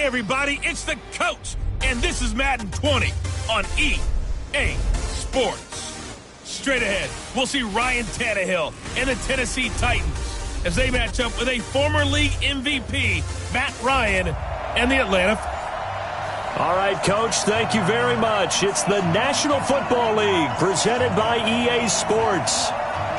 everybody, it's the coach, and this is Madden 20 on EA Sports. Straight ahead, we'll see Ryan Tannehill and the Tennessee Titans as they match up with a former league MVP, Matt Ryan, and the Atlanta. All right, Coach, thank you very much. It's the National Football League presented by EA Sports.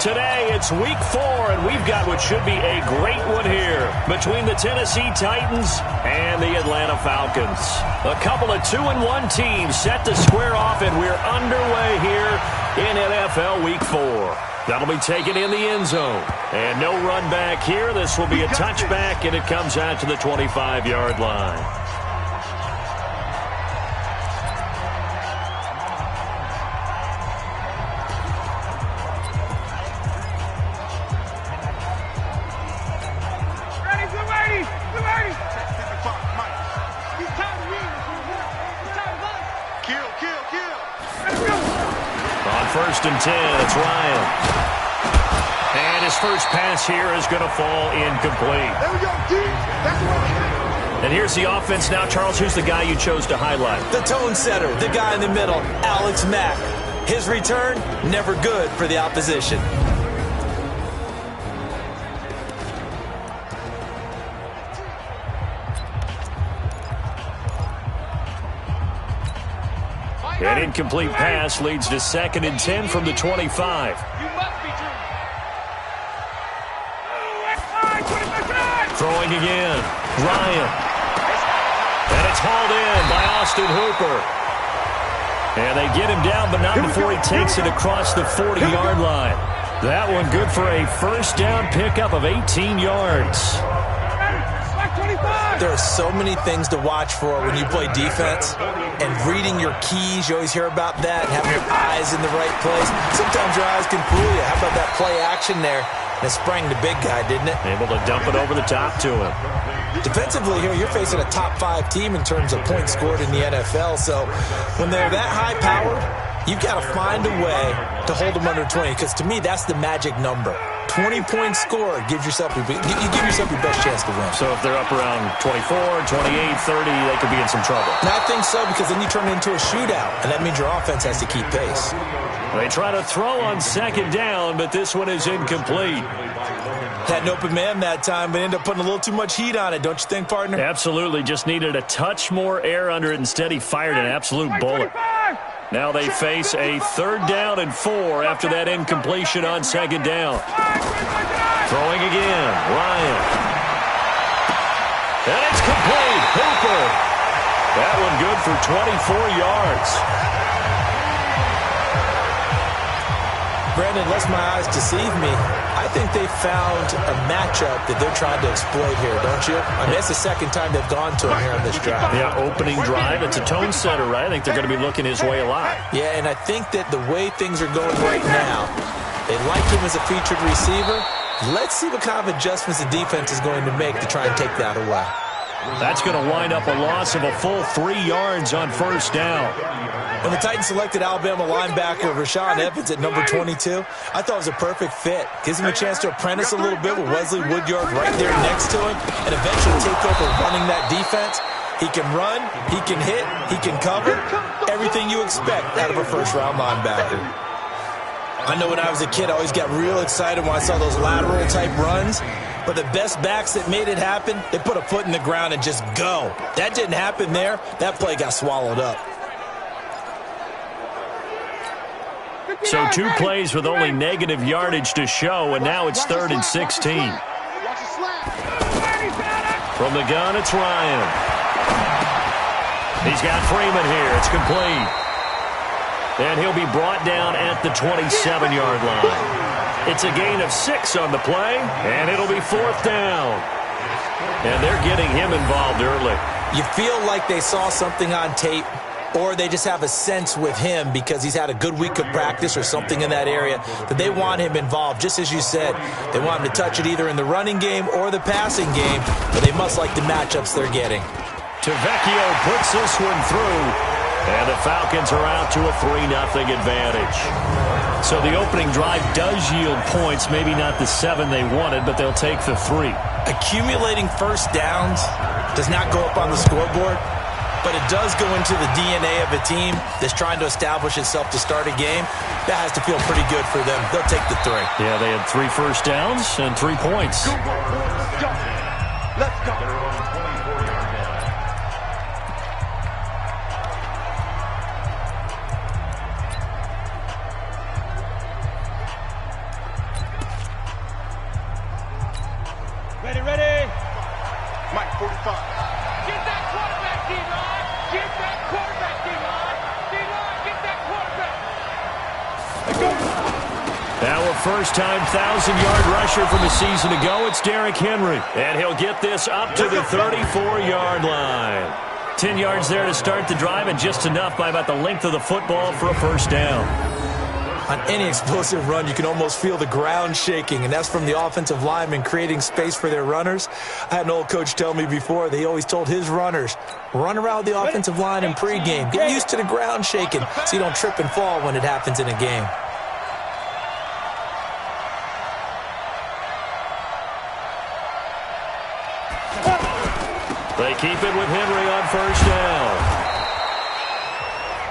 Today, it's Week 4, and we've got what should be a great one here between the Tennessee Titans and the Atlanta Falcons. A couple of 2-1 teams set to square off, and we're underway here in NFL Week 4. That'll be taken in the end zone. And no run back here. This will be a touchback, and it comes out to the 25-yard line. First and 10, it's Ryan. And his first pass here is going to fall incomplete. There we go, that's what. And here's the offense now. Charles, who's the guy you chose to highlight? The tone setter, the guy in the middle, Alex Mack. His return, never good for the opposition. An incomplete pass leads to 2nd and 10 from the 25. Throwing again. Ryan. And it's hauled in by Austin Hooper. And they get him down, but not before he takes it across the 40-yard line. That one good for a first down pickup of 18 yards. There are so many things to watch for when you play defense, and reading your keys, you always hear about that, and having your eyes in the right place. Sometimes your eyes can fool you. How about that play action there? And it sprang the big guy, didn't it? Able to dump it over the top to him. Defensively here, you're facing a top-5 team in terms of points scored in the NFL, so when they're that high-powered, you've got to find a way to hold them under 20, because to me, that's the magic number. 20 points scored, you give yourself your best chance to win. So if they're up around 24, 28, 30, they could be in some trouble. And I think so, because then you turn it into a shootout, and that means your offense has to keep pace. They try to throw on 2nd down, but this one is incomplete. Had an open man that time, but ended up putting a little too much heat on it, don't you think, partner? Absolutely. Just needed a touch more air under it. Instead, he fired an absolute bullet. Now they face a 3rd down and 4 after that incompletion on 2nd down. Throwing again. Ryan. And it's complete. Hooper. That one good for 24 yards. Brandon, lest my eyes deceive me, I think they found a matchup that they're trying to exploit here, don't you? I mean, it's the 2nd time they've gone to him here on this drive. Yeah, opening drive. It's a tone setter, right? I think they're going to be looking his way a lot. Yeah, and I think that the way things are going right now, they like him as a featured receiver. Let's see what kind of adjustments the defense is going to make to try and take that away. That's going to wind up a loss of a full 3 yards on 1st down. When the Titans selected Alabama linebacker Rashaan Evans at number 22, I thought it was a perfect fit. Gives him a chance to apprentice a little bit with Wesley Woodyard right there next to him and eventually take over running that defense. He can run, he can hit, he can cover. Everything you expect out of a first-round linebacker. I know when I was a kid, I always got real excited when I saw those lateral-type runs. But the best backs that made it happen, they put a foot in the ground and just go. That didn't happen there. That play got swallowed up. So 2 plays with only negative yardage to show, and now it's 3rd and 16. From the gun, it's Ryan. He's got Freeman here. It's complete. And he'll be brought down at the 27-yard line. It's a gain of 6 on the play, and it'll be 4th down. And they're getting him involved early. You feel like they saw something on tape, or they just have a sense with him because he's had a good week of practice or something in that area that they want him involved. Just as you said, they want him to touch it either in the running game or the passing game, but they must like the matchups they're getting. Tavecchio puts this one through. And the Falcons are out to a 3-0 advantage. So the opening drive does yield points, maybe not the 7 they wanted, but they'll take the 3. Accumulating first downs does not go up on the scoreboard, but it does go into the DNA of a team that's trying to establish itself to start a game. That has to feel pretty good for them. They'll take the 3. Yeah, they had 3 first downs and 3 points. Let's go. Ready. Mike, 45. Get that quarterback, D-line. Get that quarterback, D-line. D-line, get that quarterback. Our first-time 1,000-yard rusher from a season ago, it's Derrick Henry. And he'll get this up to the 34-yard line. 10 yards there to start the drive, and just enough by about the length of the football for a first down. On any explosive run, you can almost feel the ground shaking, and that's from the offensive linemen creating space for their runners. I had an old coach tell me before, they always told his runners, run around the offensive line in pregame. Get used to the ground shaking so you don't trip and fall when it happens in a game. They keep it with Henry on first down.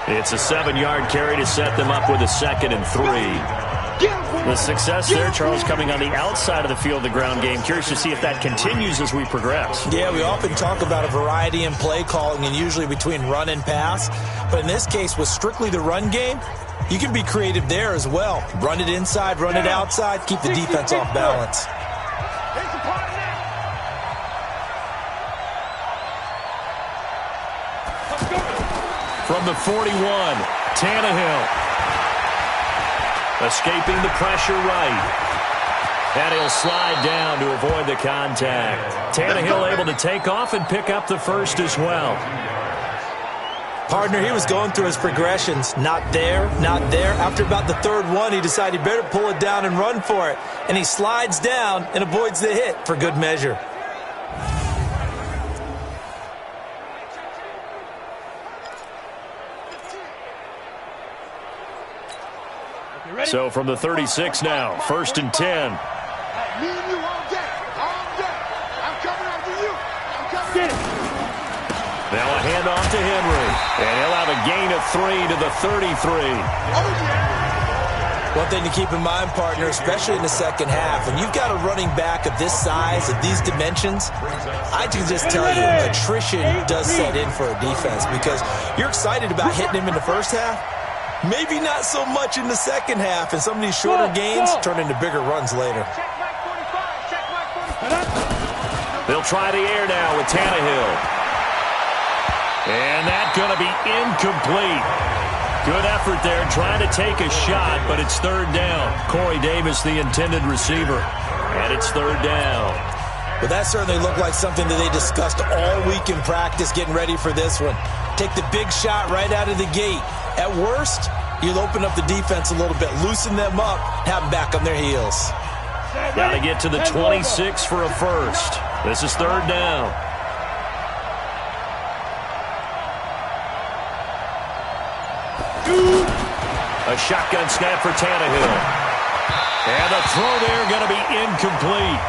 It's a 7-yard carry to set them up with a 2nd and 3. The success there, Charles, coming on the outside of the field, the ground game. Curious to see if that continues as we progress. Yeah, we often talk about a variety in play calling and usually between run and pass. But in this case, with strictly the run game, you can be creative there as well. Run it inside, run it outside, keep the defense off balance. From the 41, Tannehill. Escaping the pressure right. And he'll slide down to avoid the contact. Tannehill able to take off and pick up the first as well. Partner, he was going through his progressions. Not there, not there. After about the 3rd one, he decided he better pull it down and run for it. And he slides down and avoids the hit for good measure. So from the 36 now, 1st and 10. Me and you all day. All day. I'm coming after you. I'm coming. Now a handoff to Henry. And he'll have a gain of 3 to the 33. Oh, yeah. One thing to keep in mind, partner, especially in the second half, when you've got a running back of this size, of these dimensions, I can just tell you, attrition does set in for a defense because you're excited about hitting him in the first half. Maybe not so much in the second half, and some of these shorter gains turn into bigger runs later. They'll try the air now with Tannehill. And that's going to be incomplete. Good effort there, trying to take a shot, but it's 3rd down. Corey Davis, the intended receiver, and it's 3rd down. But that certainly looked like something that they discussed all week in practice getting ready for this one. Take the big shot right out of the gate. At worst, you'll open up the defense a little bit, loosen them up, have them back on their heels. Got to get to the 26 for a first. This is 3rd down. A shotgun snap for Tannehill. And the throw there going to be incomplete.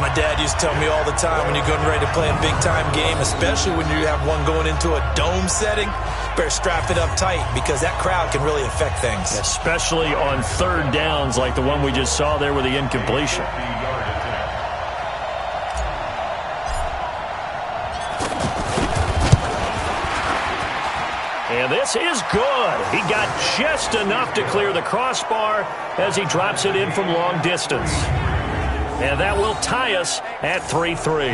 My dad used to tell me all the time, when you're getting ready to play a big-time game, especially when you have one going into a dome setting, better strap it up tight because that crowd can really affect things. Especially on 3rd downs like the one we just saw there with the incompletion. And this is good. He got just enough to clear the crossbar as he drops it in from long distance. And that will tie us at 3-3.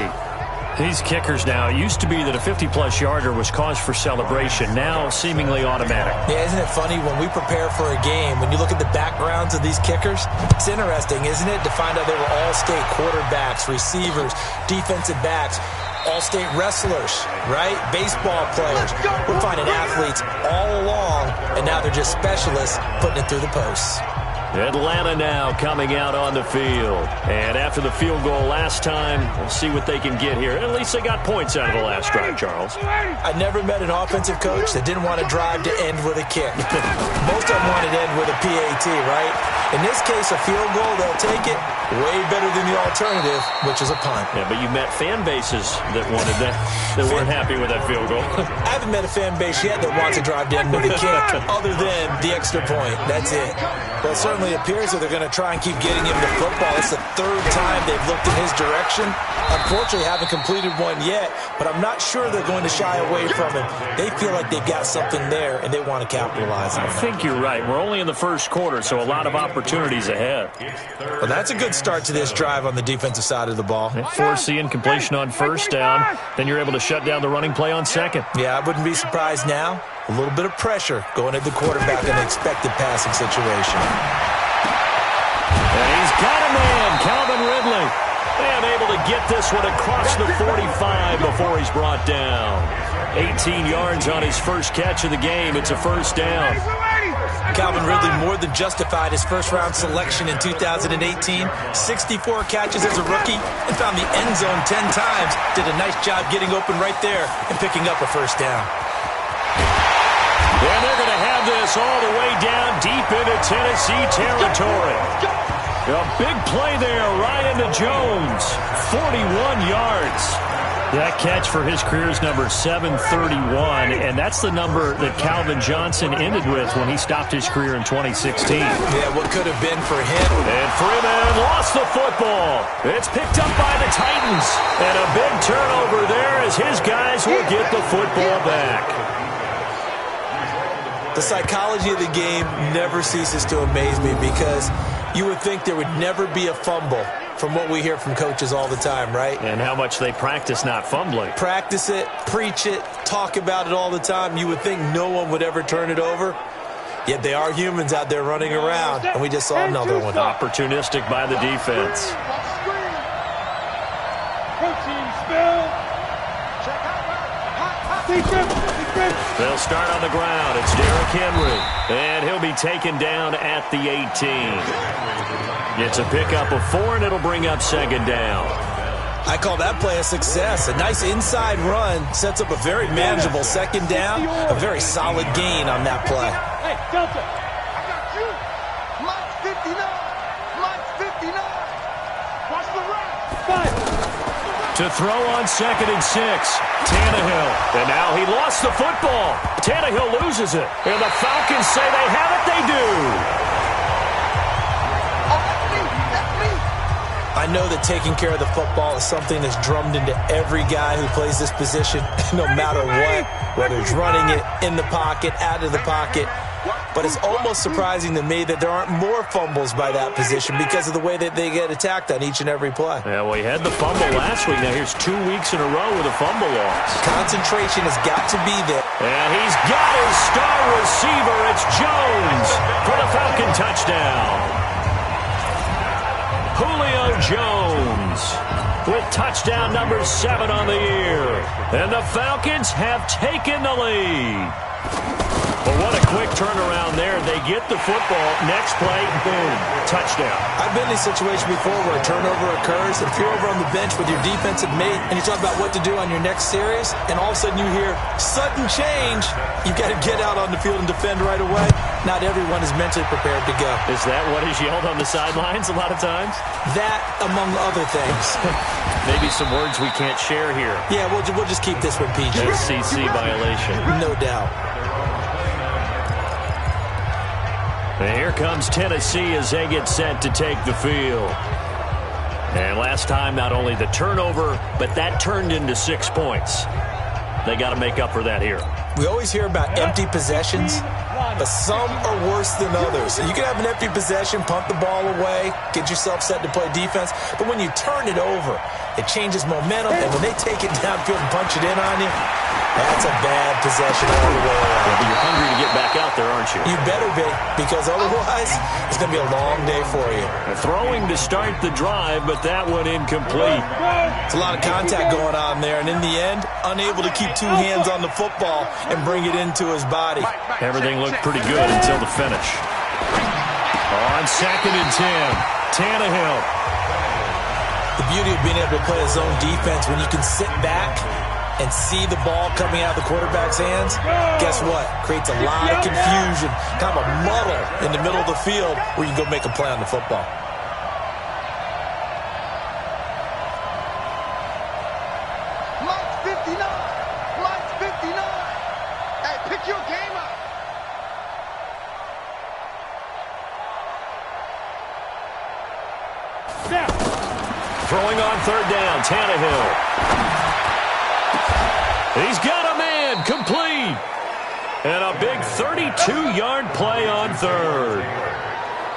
These kickers now, it used to be that a 50-plus yarder was cause for celebration. Now seemingly automatic. Yeah, isn't it funny when we prepare for a game, when you look at the backgrounds of these kickers, it's interesting, isn't it, to find out they were all-state quarterbacks, receivers, defensive backs, all-state wrestlers, right? Baseball players. We're finding athletes all along, and now they're just specialists putting it through the posts. Atlanta now coming out on the field. And after the field goal last time, we'll see what they can get here. At least they got points out of the last drive, Charles. I never met an offensive coach that didn't want to drive to end with a kick. Most of them wanted to end with a PAT, right? In this case, a field goal, they'll take it. Way better than the alternative, which is a punt. Yeah, but you met fan bases that wanted that, that weren't happy with that field goal. I haven't met a fan base yet that wants to drive to end with a kick other than the extra point. That's it. Well, it certainly appears that they're going to try and keep getting him the football. It's the third time they've looked in his direction. Unfortunately, haven't completed one yet, but I'm not sure they're going to shy away from him. They feel like they've got something there, and they want to capitalize on it. I think you're right. We're only in the first quarter, so a lot of opportunities ahead. Well, that's a good start to this drive on the defensive side of the ball. Force the incompletion on first down. Then you're able to shut down the running play on second. Yeah, I wouldn't be surprised now. A little bit of pressure going at the quarterback in an expected passing situation. And he's got a man, Calvin Ridley. And able to get this one across the 45 before he's brought down. 18 yards on his first catch of the game. It's a first down. Calvin Ridley more than justified his first-round selection in 2018. 64 catches as a rookie and found the end zone 10 times. Did a nice job getting open right there and picking up a first down. And they're going to have this all the way down deep into Tennessee territory. A big play there, Ryan to Jones, 41 yards. That catch for his career is number 731, and that's the number that Calvin Johnson ended with when he stopped his career in 2016. Yeah, what could have been for him. And Freeman lost the football. It's picked up by the Titans. And a big turnover there as his guys will get the football back. The psychology of the game never ceases to amaze me because you would think there would never be a fumble from what we hear from coaches all the time, right? And how much they practice not fumbling. Practice it, preach it, talk about it all the time. You would think no one would ever turn it over. Yet they are humans out there running around, and we just saw another one. Opportunistic by the defense. They'll start on the ground. It's Derrick Henry. And he'll be taken down at the 18. It's a pickup of 4, and it'll bring up second down. I call that play a success. A nice inside run sets up a very manageable second down. A very solid gain on that play. Hey, Delta, I got you. Mike 59. Mike 59. Watch the right. 5. To throw on 2nd and 6. Tannehill. And now he lost the football. Tannehill loses it. And the Falcons say they have it. They do. I know that taking care of the football is something that's drummed into every guy who plays this position, no matter what, whether it's running it, in the pocket, out of the pocket. But it's almost surprising to me that there aren't more fumbles by that position because of the way that they get attacked on each and every play. Yeah, well, he had the fumble last week. Now here's 2 weeks in a row with a fumble loss. Concentration has got to be there. And he's got his star receiver. It's Jones for the Falcon touchdown. Julio Jones with touchdown number 7 on the year. And the Falcons have taken the lead. Well, what a quick turnaround there. They get the football. Next play, boom, touchdown. I've been in a situation before where a turnover occurs. If you're over on the bench with your defensive mate and you talk about what to do on your next series, and all of a sudden you hear sudden change, you've got to get out on the field and defend right away. Not everyone is mentally prepared to go. Is that what is yelled on the sidelines a lot of times? That, among other things. Maybe some words we can't share here. Yeah, we'll just keep this one PG. SEC violation. No doubt. And here comes Tennessee as they get set to take the field. And last time, not only the turnover, but that turned into 6 points. They got to make up for that here. We always hear about empty possessions, but some are worse than others. You can have an empty possession, punt the ball away, get yourself set to play defense, but when you turn it over, it changes momentum, and when they take it downfield and punch it in on you, that's a bad possession all the way around. Yeah, but you're hungry to get back out there, aren't you? You better be, because otherwise, it's going to be a long day for you. Throwing to start the drive, but that one incomplete. It's a lot of contact going on there, and in the end, unable to keep 2 hands on the football and bring it into his body. Everything looked pretty good until the finish. On 2nd and 10, Tannehill. The beauty of being able to play a zone defense when you can sit back and see the ball coming out of the quarterback's hands, guess what? Creates a lot of confusion, kind of a muddle in the middle of the field where you can go make a play on the football. Mike's 59. Mike's 59. Hey, pick your game up. Throwing on 3rd down, Tannehill. He's got a man, complete. And a big 32-yard play on 3rd.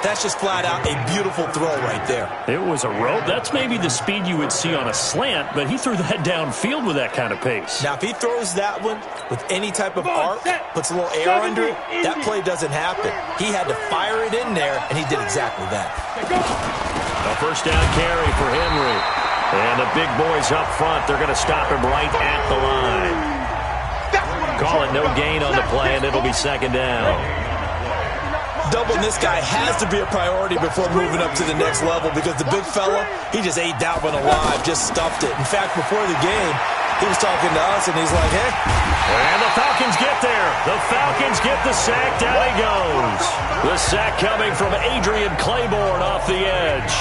That's just flat out a beautiful throw right there. It was a rope. That's maybe the speed you would see on a slant, but he threw that downfield with that kind of pace. Now, if he throws that one with any type of arc, puts a little air under it, that play doesn't happen. He had to fire it in there, and he did exactly that. A 1st down carry for Henry. And the big boys up front, they're going to stop him right at the line. Call it no gain on the play, and it'll be 2nd down. Doubling this guy has to be a priority before moving up to the next level because the big fella, he just ate that one alive, just stuffed it. In fact, before the game, he was talking to us, and he's like, hey. And the Falcons get there. The Falcons get the sack. Down he goes. The sack coming from Adrian Claiborne off the edge.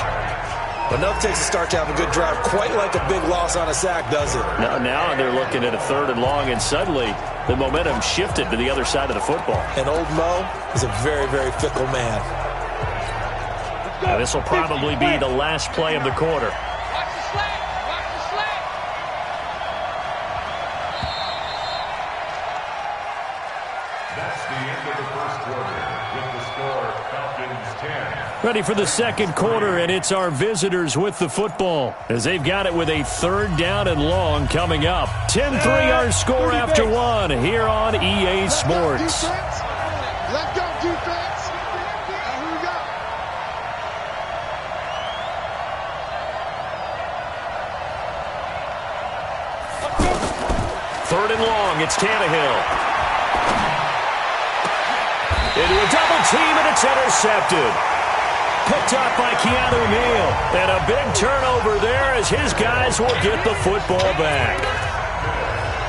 But nothing takes a start to have a good drive, quite like a big loss on a sack, does it? Now they're looking at a 3rd and long, and suddenly the momentum shifted to the other side of the football. And old Mo is a very, very fickle man. Now this will probably be the last play of the quarter. Watch the slack. Watch the slack. That's the end of the 1st quarter with the score Falcons 10. Ready for the 2nd quarter, and it's our visitors with the football as they've got it with a 3rd down and long coming up. 10-3 our score after 1 here on EA Sports. Let's go, defense. Here we go. 3rd and long, it's Tannehill. Into a double team, and it's intercepted. Picked up by Keanu Neal. And a big turnover there as his guys will get the football back.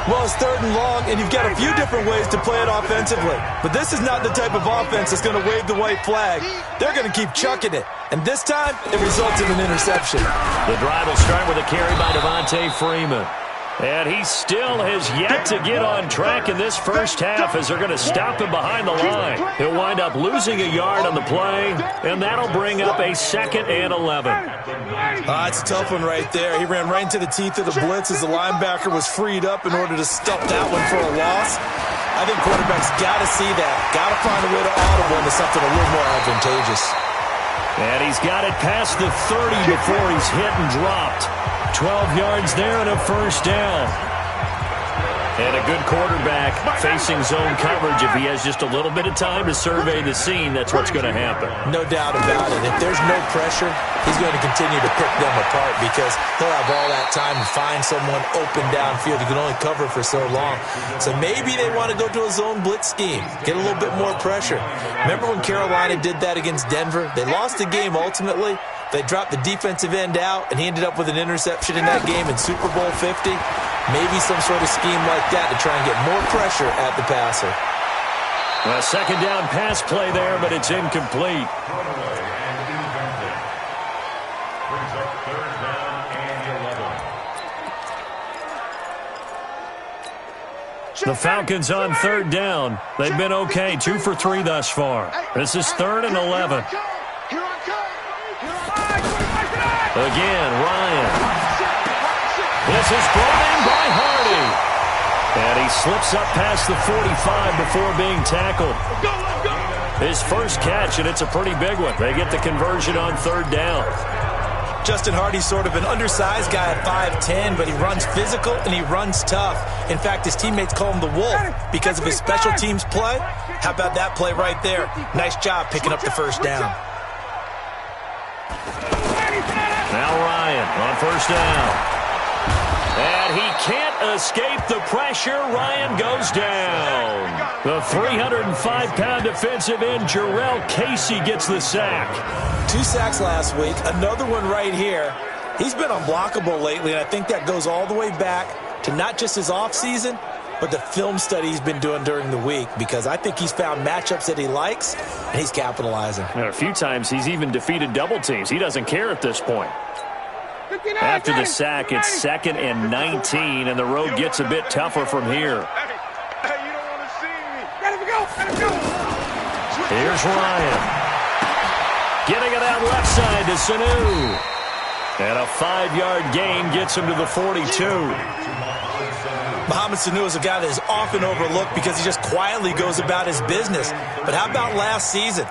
Well, it's 3rd and long, and you've got a few different ways to play it offensively. But this is not the type of offense that's going to wave the white flag. They're going to keep chucking it. And this time, it results in an interception. The drive will start with a carry by Devontae Freeman. And he still has yet to get on track in this 1st half as they're going to stop him behind the line. He'll wind up losing a yard on the play, and that'll bring up a 2nd and 11. It's a tough one right there. He ran right into the teeth of the blitz as the linebacker was freed up in order to stuff that one for a loss. I think quarterbacks got to see that. Got to find a way to audible into something a little more advantageous. And he's got it past the 30 before he's hit and dropped. 12 yards there and a 1st down. And a good quarterback facing zone coverage. If he has just a little bit of time to survey the scene, that's what's going to happen. No doubt about it. If there's no pressure, he's going to continue to pick them apart because he'll have all that time to find someone open downfield. He can only cover for so long. So maybe they want to go to a zone blitz scheme, get a little bit more pressure. Remember when Carolina did that against Denver? They lost the game ultimately. They dropped the defensive end out, and he ended up with an interception in that game in Super Bowl 50. Maybe some sort of scheme like that to try and get more pressure at the passer. A 2nd down pass play there, but it's incomplete. Brings up 3rd down and 11. The Falcons on 3rd down. They've been okay, 2 for 3 thus far. This is 3rd and 11. Here I come. Again, Ryan. This is brought in by Hardy. And he slips up past the 45 before being tackled. His 1st catch, and it's a pretty big one. They get the conversion on 3rd down. Justin Hardy's sort of an undersized guy at 5'10", but he runs physical and he runs tough. In fact, his teammates call him the Wolf because of his special teams play. How about that play right there? Nice job picking up the 1st down. Now Ryan on 1st down. And he can't escape the pressure. Ryan goes down. The 305-pound defensive end, Jarrell Casey, gets the sack. 2 sacks last week, another one right here. He's been unblockable lately, and I think that goes all the way back to not just his offseason, but the film study he's been doing during the week, because I think he's found matchups that he likes, and he's capitalizing. And a few times he's even defeated double teams. He doesn't care at this point. After the sack, it's 2nd and 19, and the road gets a bit tougher from here. Hey, you don't want to see me. Let him go. Let him go. Here's Ryan. Getting it out left side to Sanu. And a 5-yard gain gets him to the 42. Mohamed Sanu is a guy that is often overlooked because he just quietly goes about his business. But how about last season?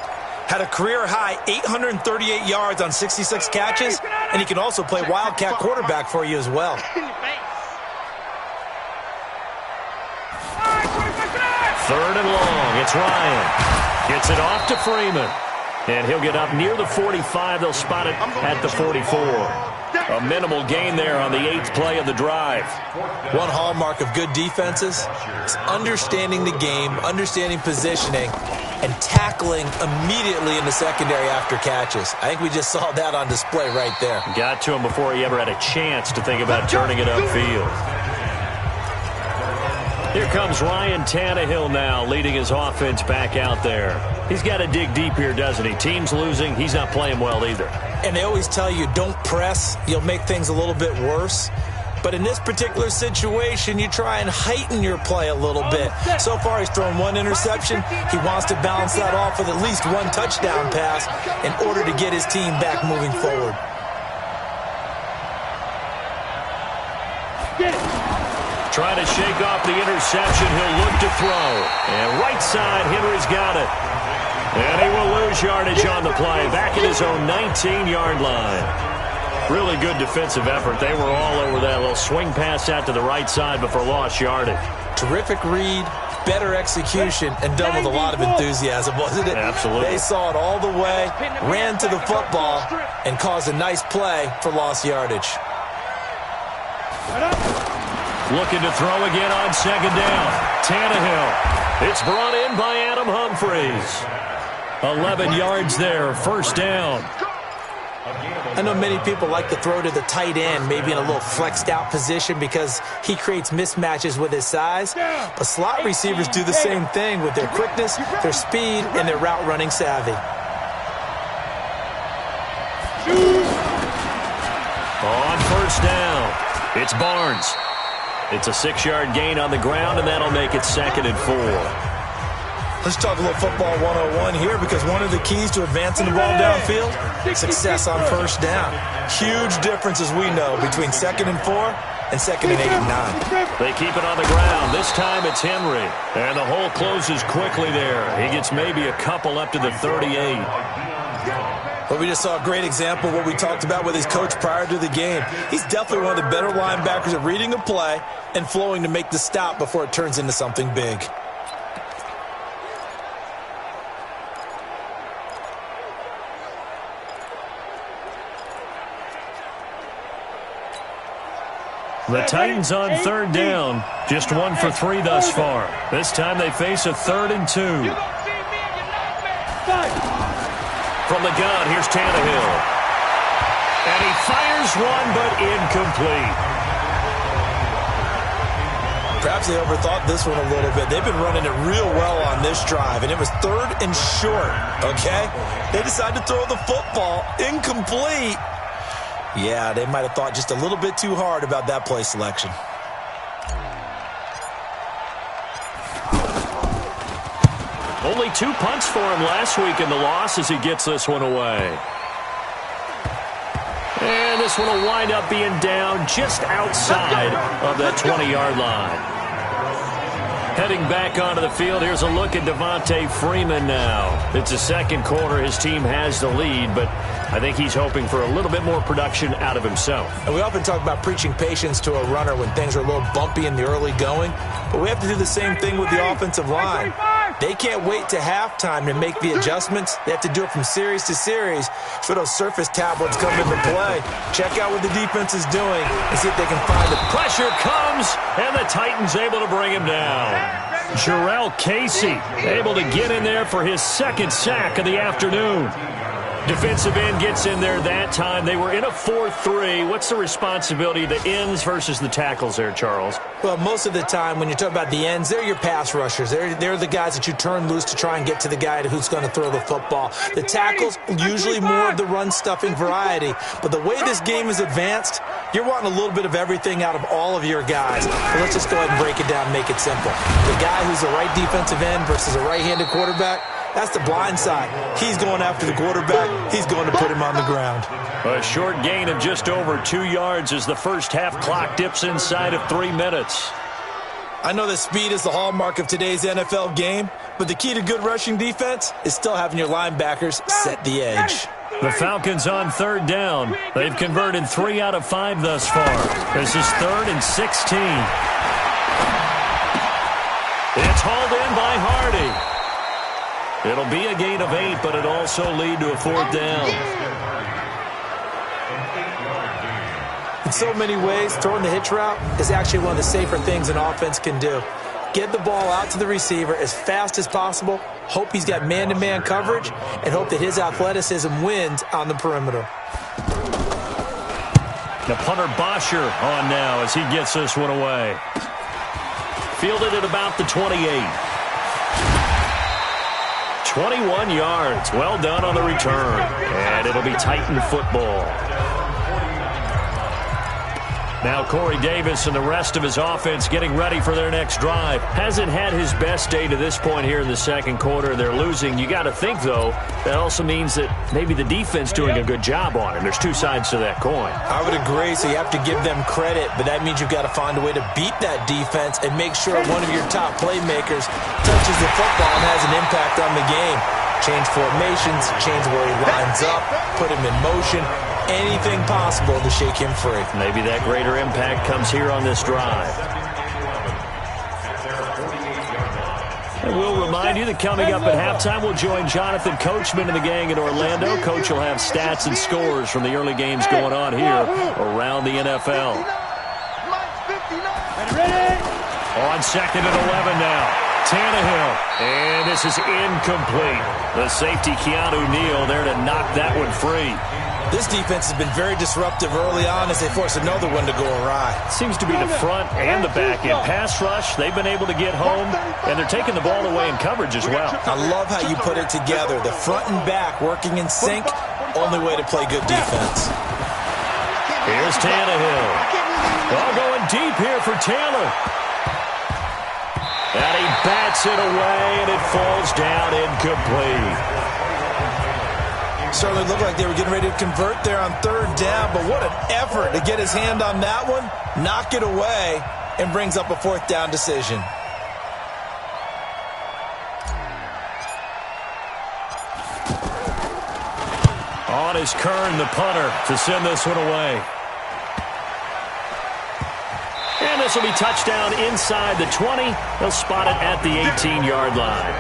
Had a career-high 838 yards on 66 catches, and he can also play wildcat quarterback for you as well. 3rd and long. It's Ryan. Gets it off to Freeman. And he'll get up near the 45. They'll spot it at the 44. A minimal gain there on the 8th play of the drive. One hallmark of good defenses is understanding the game, understanding positioning, and tackling immediately in the secondary after catches. I think we just saw that on display right there. Got to him before he ever had a chance to think about turning it upfield. Here comes Ryan Tannehill now, leading his offense back out there. He's got to dig deep here, doesn't he? Team's losing. He's not playing well either. And they always tell you, don't press. You'll make things a little bit worse. But in this particular situation, you try and heighten your play a little bit. So far, he's thrown 1 interception. He wants to balance that off with at least 1 touchdown pass in order to get his team back moving forward. Trying to shake off the interception. He'll look to throw. And right side, Henry's got it. And he will lose yardage on the play. Back at his own 19-yard line. Really good defensive effort. They were all over that little swing pass out to the right side before lost yardage. Terrific read, better execution, and done with a lot of enthusiasm, wasn't it? Absolutely. They saw it all the way, ran to the football, and caused a nice play for lost yardage. Looking to throw again on 2nd down. Tannehill. It's brought in by Adam Humphries. 11 yards there, 1st down. I know many people like to throw to the tight end, maybe in a little flexed out position because he creates mismatches with his size. But slot receivers do the same thing with their quickness, their speed, and their route running savvy. On 1st down, it's Barnes. It's a 6-yard gain on the ground, and that'll make it 2nd and 4. Let's talk a little football 101 here, because one of the keys to advancing the ball downfield, success on 1st down. Huge difference, as we know, between 2nd and 4 and 2nd and 8 and 9. They keep it on the ground. This time it's Henry. And the hole closes quickly there. He gets maybe a couple up to the 38. But we just saw a great example of what we talked about with his coach prior to the game. He's definitely one of the better linebackers at reading a play and flowing to make the stop before it turns into something big. The Titans on 3rd down. Just 1 for 3 thus far. This time they face a 3rd and 2. From the gun, here's Tannehill. And he fires one, but incomplete. Perhaps they overthought this one a little bit. They've been running it real well on this drive, and it was 3rd and short, okay? They decided to throw the football incomplete. Yeah, they might have thought just a little bit too hard about that play selection. Only 2 punts for him last week in the loss as he gets this one away. And this one will wind up being down just outside of that 20-yard line. Heading back onto the field, here's a look at Devontae Freeman now. It's the 2nd quarter. His team has the lead, but I think he's hoping for a little bit more production out of himself. And we often talk about preaching patience to a runner when things are a little bumpy in the early going, but we have to do the same thing with the offensive line. They can't wait to halftime to make the adjustments. They have to do it from series to series for those surface tablets come into play. Check out what the defense is doing and see if they can find it. Pressure comes, and the Titans able to bring him down. Jarrell Casey able to get in there for his second sack of the afternoon. Defensive end gets in there that time. They were in a 4-3. What's the responsibility of the ends versus the tackles there, Charles? Well, most of the time when you talk about the ends, they're your pass rushers. They're the guys that you turn loose to try and get to the guy who's going to throw the football. The tackles, usually more of the run-stuffing variety. But the way this game is advanced, you're wanting a little bit of everything out of all of your guys. But let's just go ahead and break it down and make it simple. The guy who's the right defensive end versus a right-handed quarterback, that's the blind side. He's going after the quarterback. He's going to put him on the ground. A short gain of just over 2 yards as the first half clock dips inside of 3 minutes. I know that speed is the hallmark of today's NFL game, but the key to good rushing defense is still having your linebackers set the edge. The Falcons on third down. They've converted 3 out of 5 thus far. This is 3rd and 16. It's hauled in by Hardy. It'll be a gain of 8, but it'll also lead to a 4th down. In so many ways, throwing the hitch route is actually one of the safer things an offense can do. Get the ball out to the receiver as fast as possible, hope he's got man-to-man coverage, and hope that his athleticism wins on the perimeter. The punter Bosher on now as he gets this one away. Fielded at about the 28. 21 yards. Well done on the return. And it'll be Titan football. Now Corey Davis and the rest of his offense getting ready for their next drive. Hasn't had his best day to this point here in the second quarter. They're losing. You got to think, though, that also means that maybe the defense doing a good job on him. There's two sides to that coin. I would agree, so you have to give them credit, but that means you've got to find a way to beat that defense and make sure one of your top playmakers touches the football and has an impact on the game. Change formations, change where he lines up, put him in motion. Anything possible to shake him free. Maybe that greater impact comes here on this drive. And we'll remind you that coming up at halftime, we'll join Jonathan Coachman and the gang in Orlando. Coach will have stats and scores from the early games going on here around the NFL. On 2nd and 11 now. Tannehill. And this is incomplete. The safety, Keanu Neal, there to knock that one free. This defense has been very disruptive early on as they force another one to go awry. Seems to be the front and the back end. Pass rush, they've been able to get home, and they're taking the ball away in coverage as well. I love how you put it together. The front and back working in sync, only way to play good defense. Here's Tannehill. Ball going deep here for Taylor. And he bats it away, and it falls down incomplete. Certainly looked like they were getting ready to convert there on 3rd down, but what an effort to get his hand on that one, knock it away, and brings up a 4th down decision. On is Kern, the punter, to send this one away. And this will be touchdown inside the 20. They'll spot it at the 18-yard line.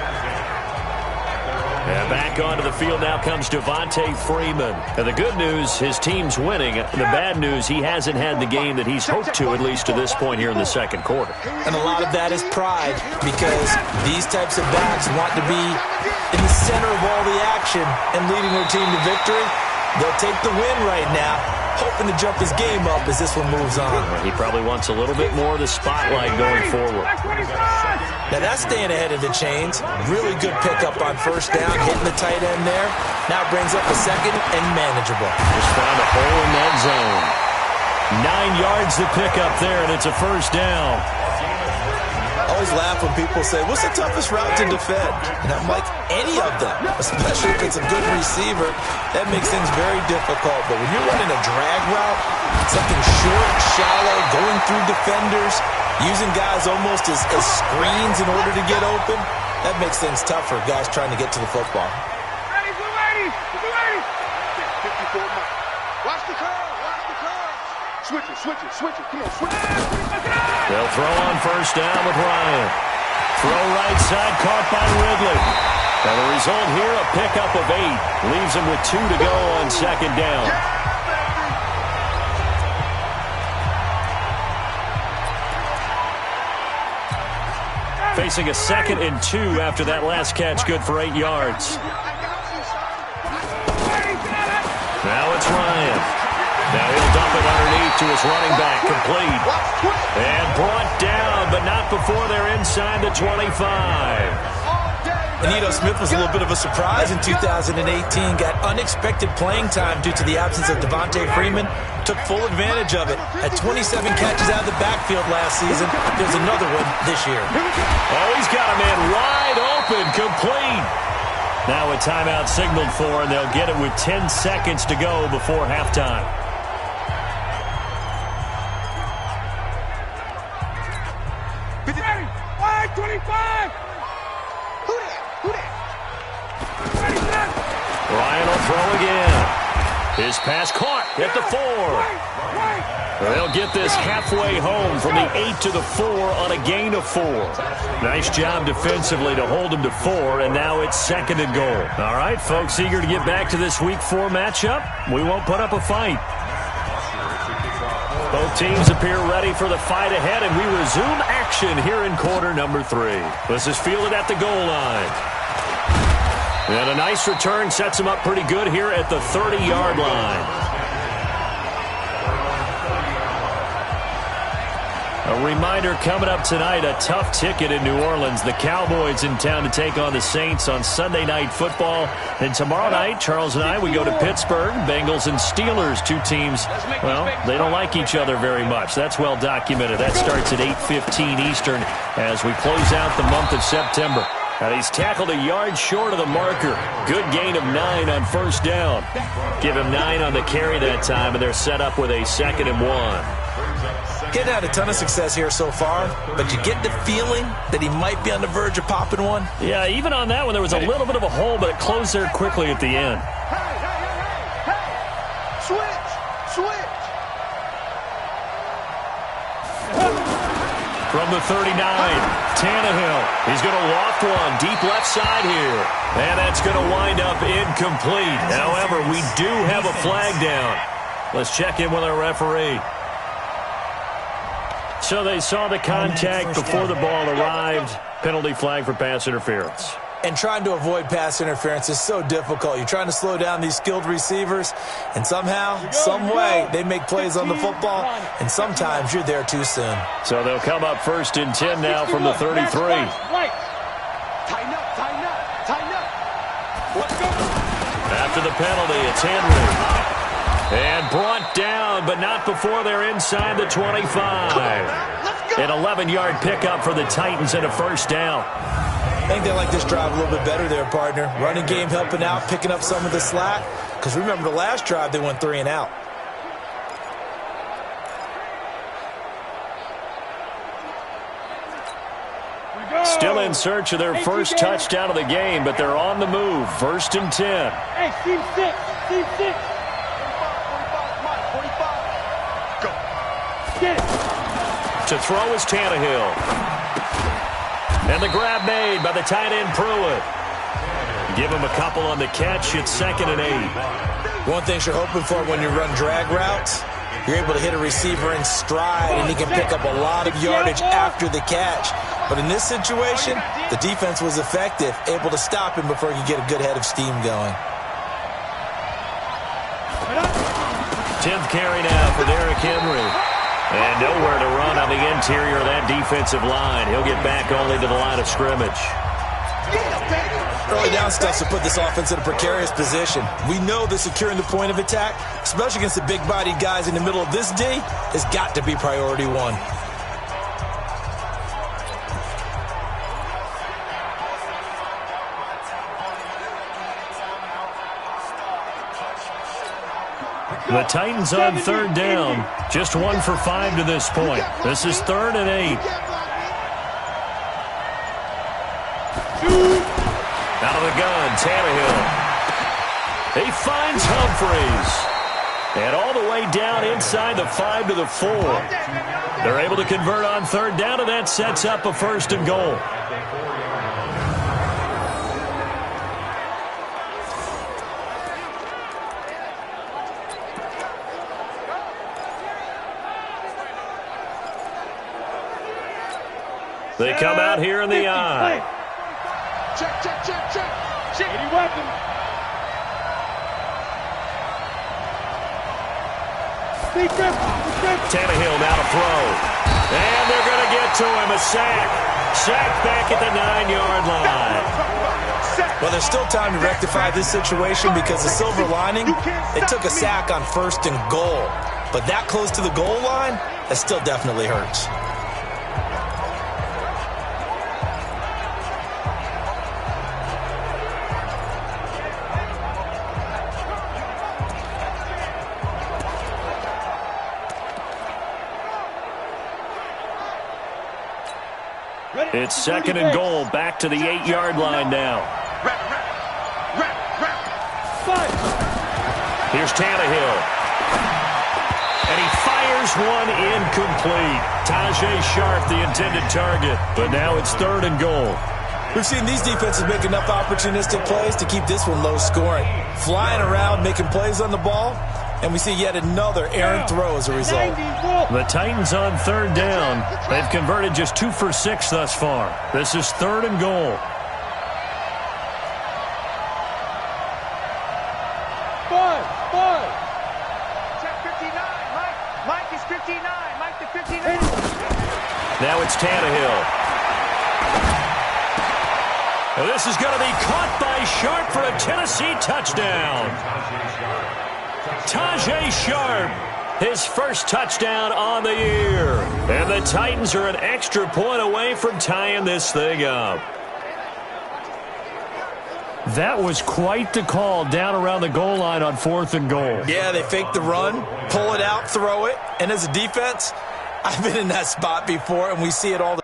And back onto the field now comes Devontae Freeman. And the good news, his team's winning. The bad news, he hasn't had the game that he's hoped to, at least to this point here in the second quarter. And a lot of that is pride, because these types of backs want to be in the center of all the action and leading their team to victory. They'll take the win right now, hoping to jump his game up as this one moves on. He probably wants a little bit more of the spotlight going forward. Now that's staying ahead of the chains. Really good pickup on 1st down, hitting the tight end there. Now brings up a 2nd and manageable. Just found a hole in that zone. 9 yards to pick up there, and it's a 1st down. I always laugh when people say, what's the toughest route to defend? And I'm like, any of them, especially if it's a good receiver. That makes things very difficult. But when you're running a drag route, something short, shallow, going through defenders, using guys almost as screens in order to get open, that makes things tough for guys trying to get to the football. Ready, we're ready, we're ready. 54 miles. Watch the curve, watch the curve. Switch it, come on, switch it. They'll throw on 1st down with Ryan. Throw right side, caught by Ridley. And the result here, a pickup of 8. Leaves him with 2 to go on second down. Facing a 2nd and 2 after that last catch, good for 8 yards. Now it's Ryan. Now he'll dump it underneath to his running back, complete. And brought down, but not before they're inside the 25. Anito Smith was a little bit of a surprise in 2018. Got unexpected playing time due to the absence of Devontae Freeman. Took full advantage of it. Had 27 catches out of the backfield last season. There's another one this year. Oh, he's got a man wide open, complete. Now a timeout signaled for, and they'll get it with 10 seconds to go before halftime. Ready, 25! Ryan will throw again. His pass caught at the 4. They'll get this halfway home from the 8 to the 4 on a gain of 4. Nice job defensively to hold him to 4, and now it's 2nd and goal. All right, folks, eager to get back to this Week 4 matchup. We won't put up a fight. Both teams appear ready for the fight ahead, and we resume action here in quarter number 3. This is fielded at the goal line. And a nice return sets him up pretty good here at the 30-yard line. A reminder coming up tonight, a tough ticket in New Orleans. The Cowboys in town to take on the Saints on Sunday Night Football. And tomorrow night, Charles and I, we go to Pittsburgh. Bengals and Steelers, 2 teams, well, they don't like each other very much. That's well documented. That starts at 8:15 Eastern as we close out the month of September. And he's tackled a yard short of the marker. Good gain of 9 on first down. Give him 9 on the carry that time, and they're set up with a 2nd and 1. Getting had a ton of success here so far, but you get the feeling that he might be on the verge of popping one. Yeah, even on that one, there was a little bit of a hole, but it closed there quickly at the end. Hey! Switch! From the 39, Tannehill. He's going to loft one deep left side here. And that's going to wind up incomplete. However, we do have a flag down. Let's check in with our referee. So they saw the contact before the ball arrived. Penalty flag for pass interference. And trying to avoid pass interference is so difficult. You're trying to slow down these skilled receivers, and somehow, some way, they make plays on the football, and sometimes you're there too soon. So they'll come up 1st and 10 now from the 33. Tighten up. Let's go. After the penalty, it's Henry. And brought down, but not before they're inside the 25. An 11-yard pickup for the Titans and a first down. I think they like this drive a little bit better there, partner. Running game helping out, picking up some of the slack. Because remember the last drive, they went 3 and out. Still in search of their first touchdown of the game, but they're on the move. 1st and 10. Hey, team 6. To throw is Tannehill. And the grab made by the tight end Pruitt. Give him a couple on the catch. It's 2nd and 8. One thing you're hoping for when you run drag routes, you're able to hit a receiver in stride, and he can pick up a lot of yardage after the catch. But in this situation, the defense was effective, able to stop him before he could get a good head of steam going. 10th carry now for Derrick Henry. And nowhere to run on the interior of that defensive line. He'll get back only to the line of scrimmage. Early down stuff to put this offense in a precarious position. We know that securing the point of attack, especially against the big-bodied guys in the middle of this D, has got to be priority 1. The Titans on 3rd down. Just 1 for 5 to this point. This is 3rd and 8. Out of the gun, Tannehill. He finds Humphries. And all the way down inside the 5 to the 4. They're able to convert on third down, and that sets up a 1st and goal. They come out here in the eye. Check, check, check, check. Check any weapon. Tannehill now to throw. And they're going to get to him. A sack. Sack back at the 9-yard line. Well, there's still time to rectify this situation because the silver lining, they took a sack on 1st and goal. But that close to the goal line, that still definitely hurts. It's 2nd and goal, back to the 8-yard line now. Here's Tannehill. And he fires one incomplete. Tajay Sharp, the intended target. But now it's 3rd and goal. We've seen these defenses make enough opportunistic plays to keep this one low scoring. Flying around, making plays on the ball. And we see yet another errant throw as a result. The Titans on 3rd down. They've converted just 2 for 6 thus far. This is 3rd and goal. Check 59. Mike is 59. Mike to 59. Now it's Tannehill. And this is going to be caught by Sharp for a Tennessee touchdown. Tajay Sharp, his first touchdown on the year. And the Titans are an extra point away from tying this thing up. That was quite the call down around the goal line on 4th and goal. Yeah, they fake the run, pull it out, throw it. And as a defense, I've been in that spot before, and we see it all the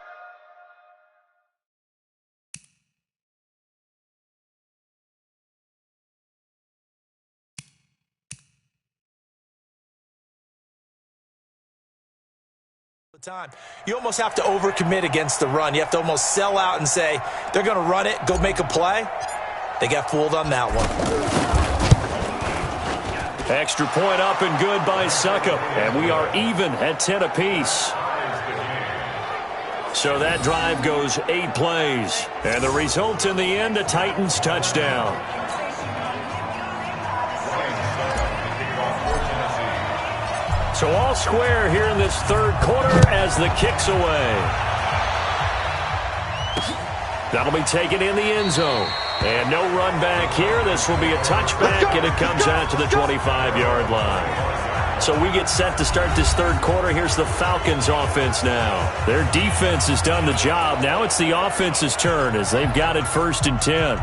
time. You almost have to overcommit against the run. You have to almost sell out and say, they're going to run it, go make a play. They got fooled on that one. Extra point up and good by Suckup. And we are even at 10 apiece. So that drive goes 8 plays. And the result in the end, a Titans touchdown. So all square here in this 3rd quarter as the kick's away. That'll be taken in the end zone. And no run back here. This will be a touchback, and it comes out to the 25-yard line. So we get set to start this 3rd quarter. Here's the Falcons offense now. Their defense has done the job. Now it's the offense's turn as they've got it 1st and 10.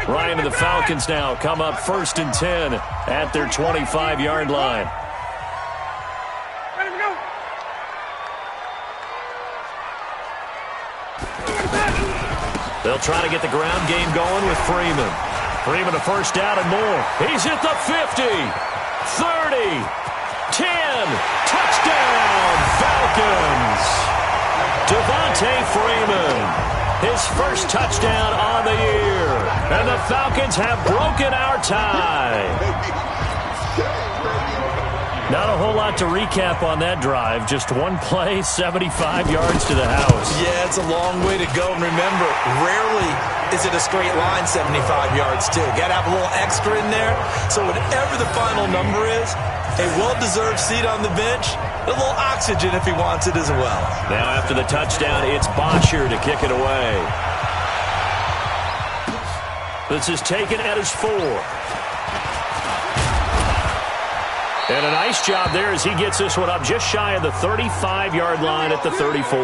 Ryan and the Falcons now come up 1st and 10 at their 25-yard line. They'll try to get the ground game going with Freeman. Freeman a 1st down and more. He's at the 50, 30, 10. Touchdown, Falcons. Devontae Freeman. His first touchdown on the year. And the Falcons have broken our tie. Not a whole lot to recap on that drive. Just one play, 75 yards to the house. Yeah, it's a long way to go. And remember, rarely is it a straight line 75 yards, too. Got to have a little extra in there. So whatever the final number is, a well-deserved seat on the bench, a little oxygen if he wants it as well. Now after the touchdown, it's Bosher to kick it away. This is taken at his 4. And a nice job there as he gets this one up just shy of the 35-yard line at the 34.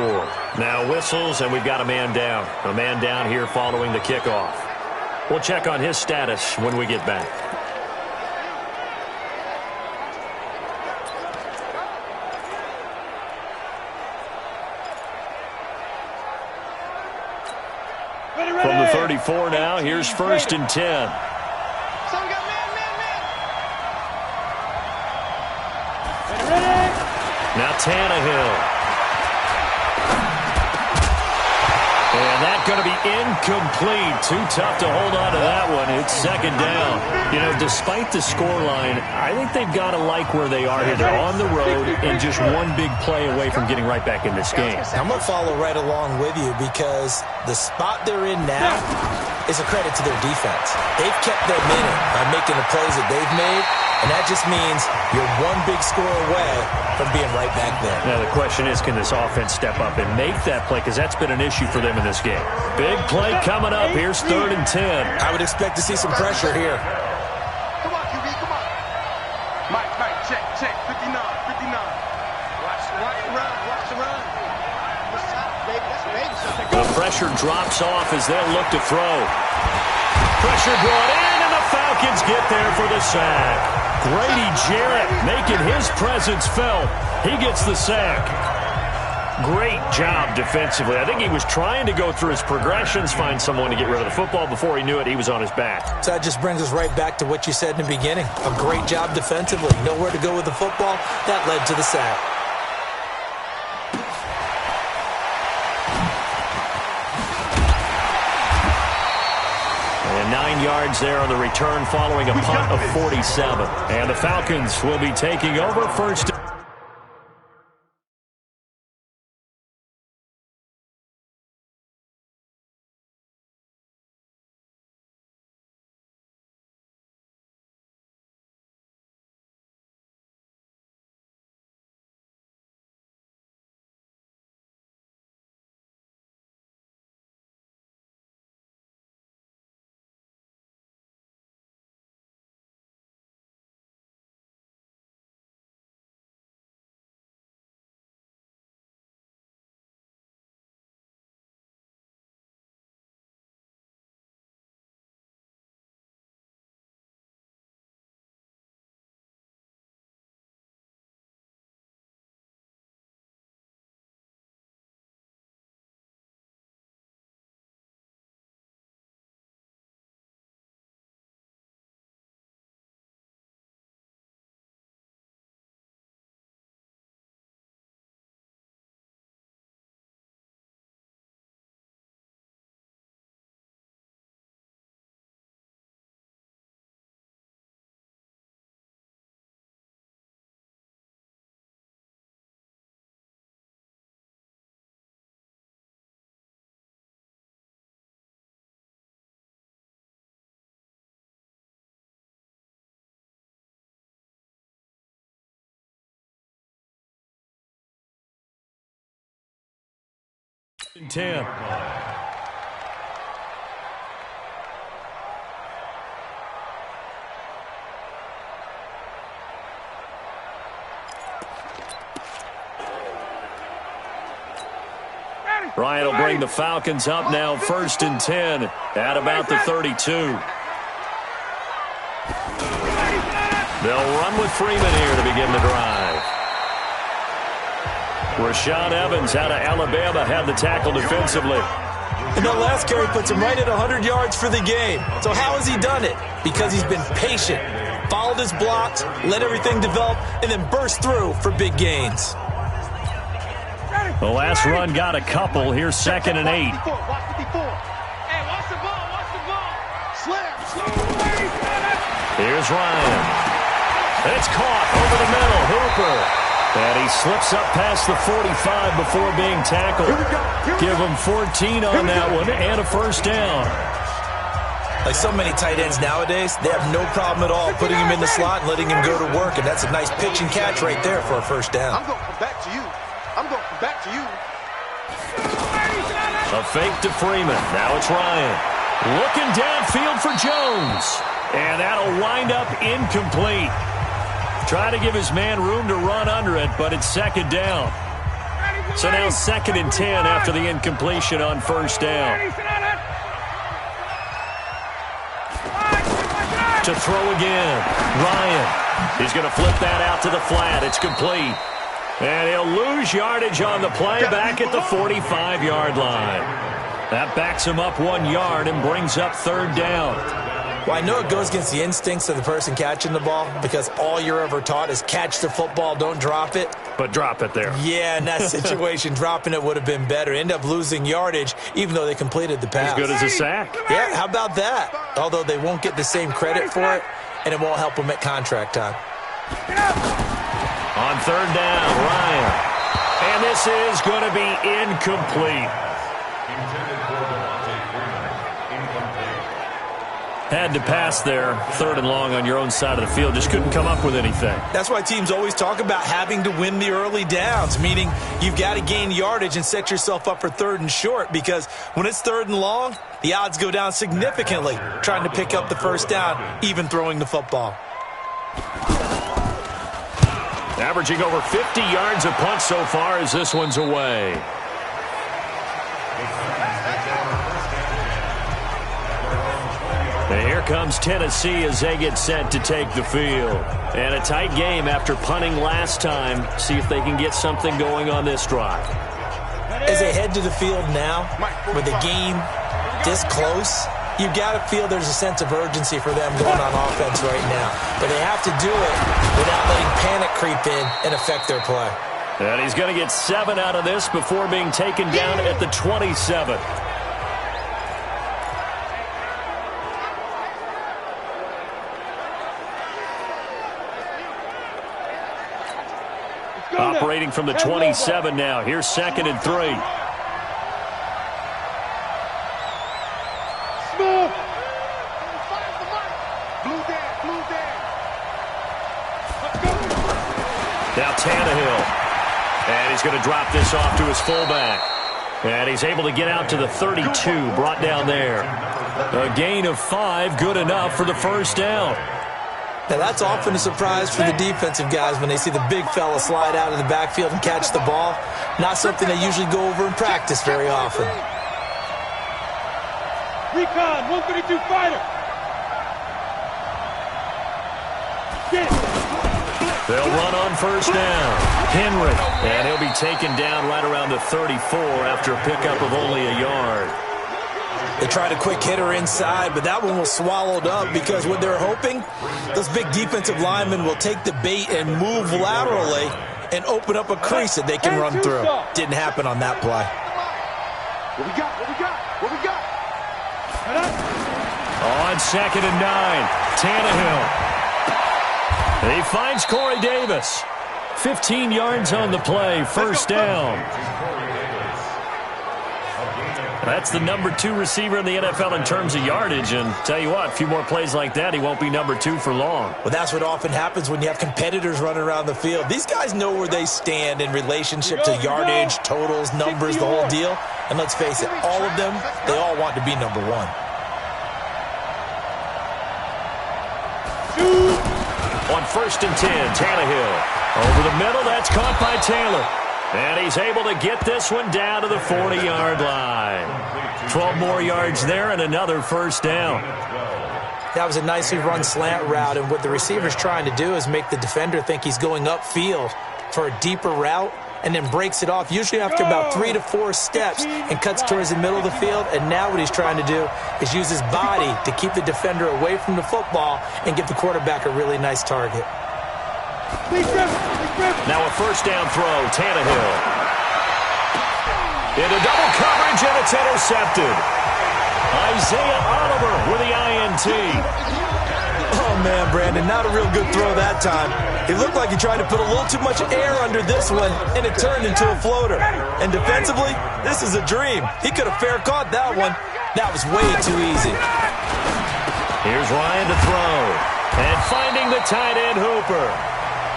Now whistles, and we've got a man down. A man down here following the kickoff. We'll check on his status when we get back. From the 34 now, here's 1st and 10. Now Tannehill. And that's going to be incomplete. Too tough to hold on to that one. It's second down. You know, despite the scoreline, I think they've got to like where they are here. They're on the road and just one big play away from getting right back in this game. I'm going to follow right along with you because the spot they're in now is a credit to their defense. They've kept them in it by making the plays that they've made, and that just means you're one big score away from being right back there. Now the question is, can this offense step up and make that play? Because that's been an issue for them in this game. Big play coming up. Here's 3rd and 10. I would expect to see some pressure here. Come on, QB, come on. Mike, check, 59. Watch the run. The pressure drops off as they'll look to throw. Pressure brought in, and the Falcons get there for the sack. Grady Jarrett making his presence felt. He gets the sack. Great job defensively. I think he was trying to go through his progressions, find someone to get rid of the football. Before he knew it, he was on his back. So that just brings us right back to what you said in the beginning. A great job defensively. Nowhere to go with the football. That led to the sack. And 9 yards there on the return following a punt of 47. And the Falcons will be taking over first. And 10. Bryant will bring the Falcons up now, 1st and 10 at about the 32. They'll run with Freeman here to begin the drive. Rashaan Evans out of Alabama had the tackle defensively. And that last carry puts him right at 100 yards for the game. So how has he done it? Because he's been patient, followed his blocks, let everything develop, and then burst through for big gains. The last run got a couple. Here's 2nd and 8. Hey, watch the ball. Here's Ryan. It's caught over the middle. Hooper. And he slips up past the 45 before being tackled. Give him 14 on that one and a 1st down. Like so many tight ends nowadays, they have no problem at all putting him in the slot and letting him go to work. And that's a nice pitch and catch right there for a 1st down. I'm going to come back to you. A fake to Freeman. Now it's Ryan. Looking downfield for Jones. And that'll wind up incomplete. Try to give his man room to run under it, but it's 2nd down. So now 2nd and 10 after the incompletion on 1st down. To throw again. Ryan. He's going to flip that out to the flat. It's complete. And he'll lose yardage on the play back at the 45-yard line. That backs him up 1 yard and brings up 3rd down. Well, I know it goes against the instincts of the person catching the ball because all you're ever taught is catch the football, don't drop it. But drop it there. Yeah, in that situation, dropping it would have been better. End up losing yardage, even though they completed the pass. As good as a sack. Yeah, how about that? Although they won't get the same credit for it, and it won't help them at contract time. On third down, Ryan. And this is going to be incomplete. Had to pass there, third and long on your own side of the field. Just couldn't come up with anything. That's why teams always talk about having to win the early downs, meaning you've got to gain yardage and set yourself up for third and short, because when it's third and long, the odds go down significantly trying to pick up the first down, even throwing the football. Averaging over 50 yards a punt so far as this one's away. And here comes Tennessee as they get set to take the field. And a tight game after punting last time. See if they can get something going on this drive. As they head to the field now, with the game this close, you've got to feel there's a sense of urgency for them going on offense right now. But they have to do it without letting panic creep in and affect their play. And he's going to get 7 out of this before being taken down at the 27. Operating from the 27 now. Here's 2nd and 3. Now Tannehill. And he's going to drop this off to his fullback. And he's able to get out to the 32, brought down there. A gain of 5, good enough for the first down. Now, that's often a surprise for the defensive guys when they see the big fella slide out of the backfield and catch the ball. Not something they usually go over in practice very often. Recon, 132 fighter. They'll run on first down. Henry, and he'll be taken down right around the 34 after a pickup of only a yard. They tried a quick hitter inside, but that one was swallowed up because what they're hoping, those big defensive linemen will take the bait and move laterally and open up a crease that they can run through. Didn't happen on that play. What we got? What we got? What we got? On 2nd and 9, Tannehill. He finds Corey Davis. 15 yards on the play, first down. That's the number 2 receiver in the NFL in terms of yardage, and tell you what, a few more plays like that, he won't be number 2 for long. Well, that's what often happens when you have competitors running around the field. These guys know where they stand in relationship to yardage, totals, numbers, the whole deal. And let's face it, all of them, they all want to be number 1. On 1st and 10, Tannehill. Over the middle, that's caught by Taylor. And he's able to get this one down to the 40-yard line. 12 more yards there and another first down. That was a nicely run slant route, and what the receiver's trying to do is make the defender think he's going upfield for a deeper route and then breaks it off, usually after about 3 to 4 steps, and cuts towards the middle of the field. And now what he's trying to do is use his body to keep the defender away from the football and give the quarterback a really nice target. Now a first down throw, Tannehill. Into double coverage, and it's intercepted. Isaiah Oliver with the INT. Oh, man, Brandon, not a real good throw that time. It looked like he tried to put a little too much air under this one, and it turned into a floater. And defensively, this is a dream. He could have fair caught that one. That was way too easy. Here's Ryan to throw. And finding the tight end, Hooper.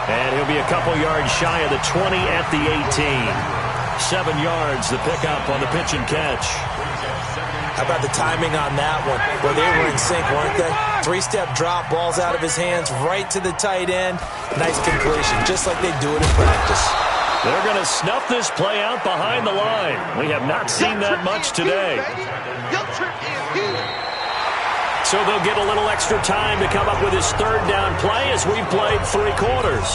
And he'll be a couple yards shy of the 20 at the 18. 7 yards, the pickup on the pitch and catch. How about the timing on that one? Well, they were in sync, weren't they? 3-step drop, balls out of his hands, right to the tight end. Nice completion, just like they do it in practice. They're going to snuff this play out behind the line. We have not seen that much today. So they'll get a little extra time to come up with his third down play as we've played 3 quarters.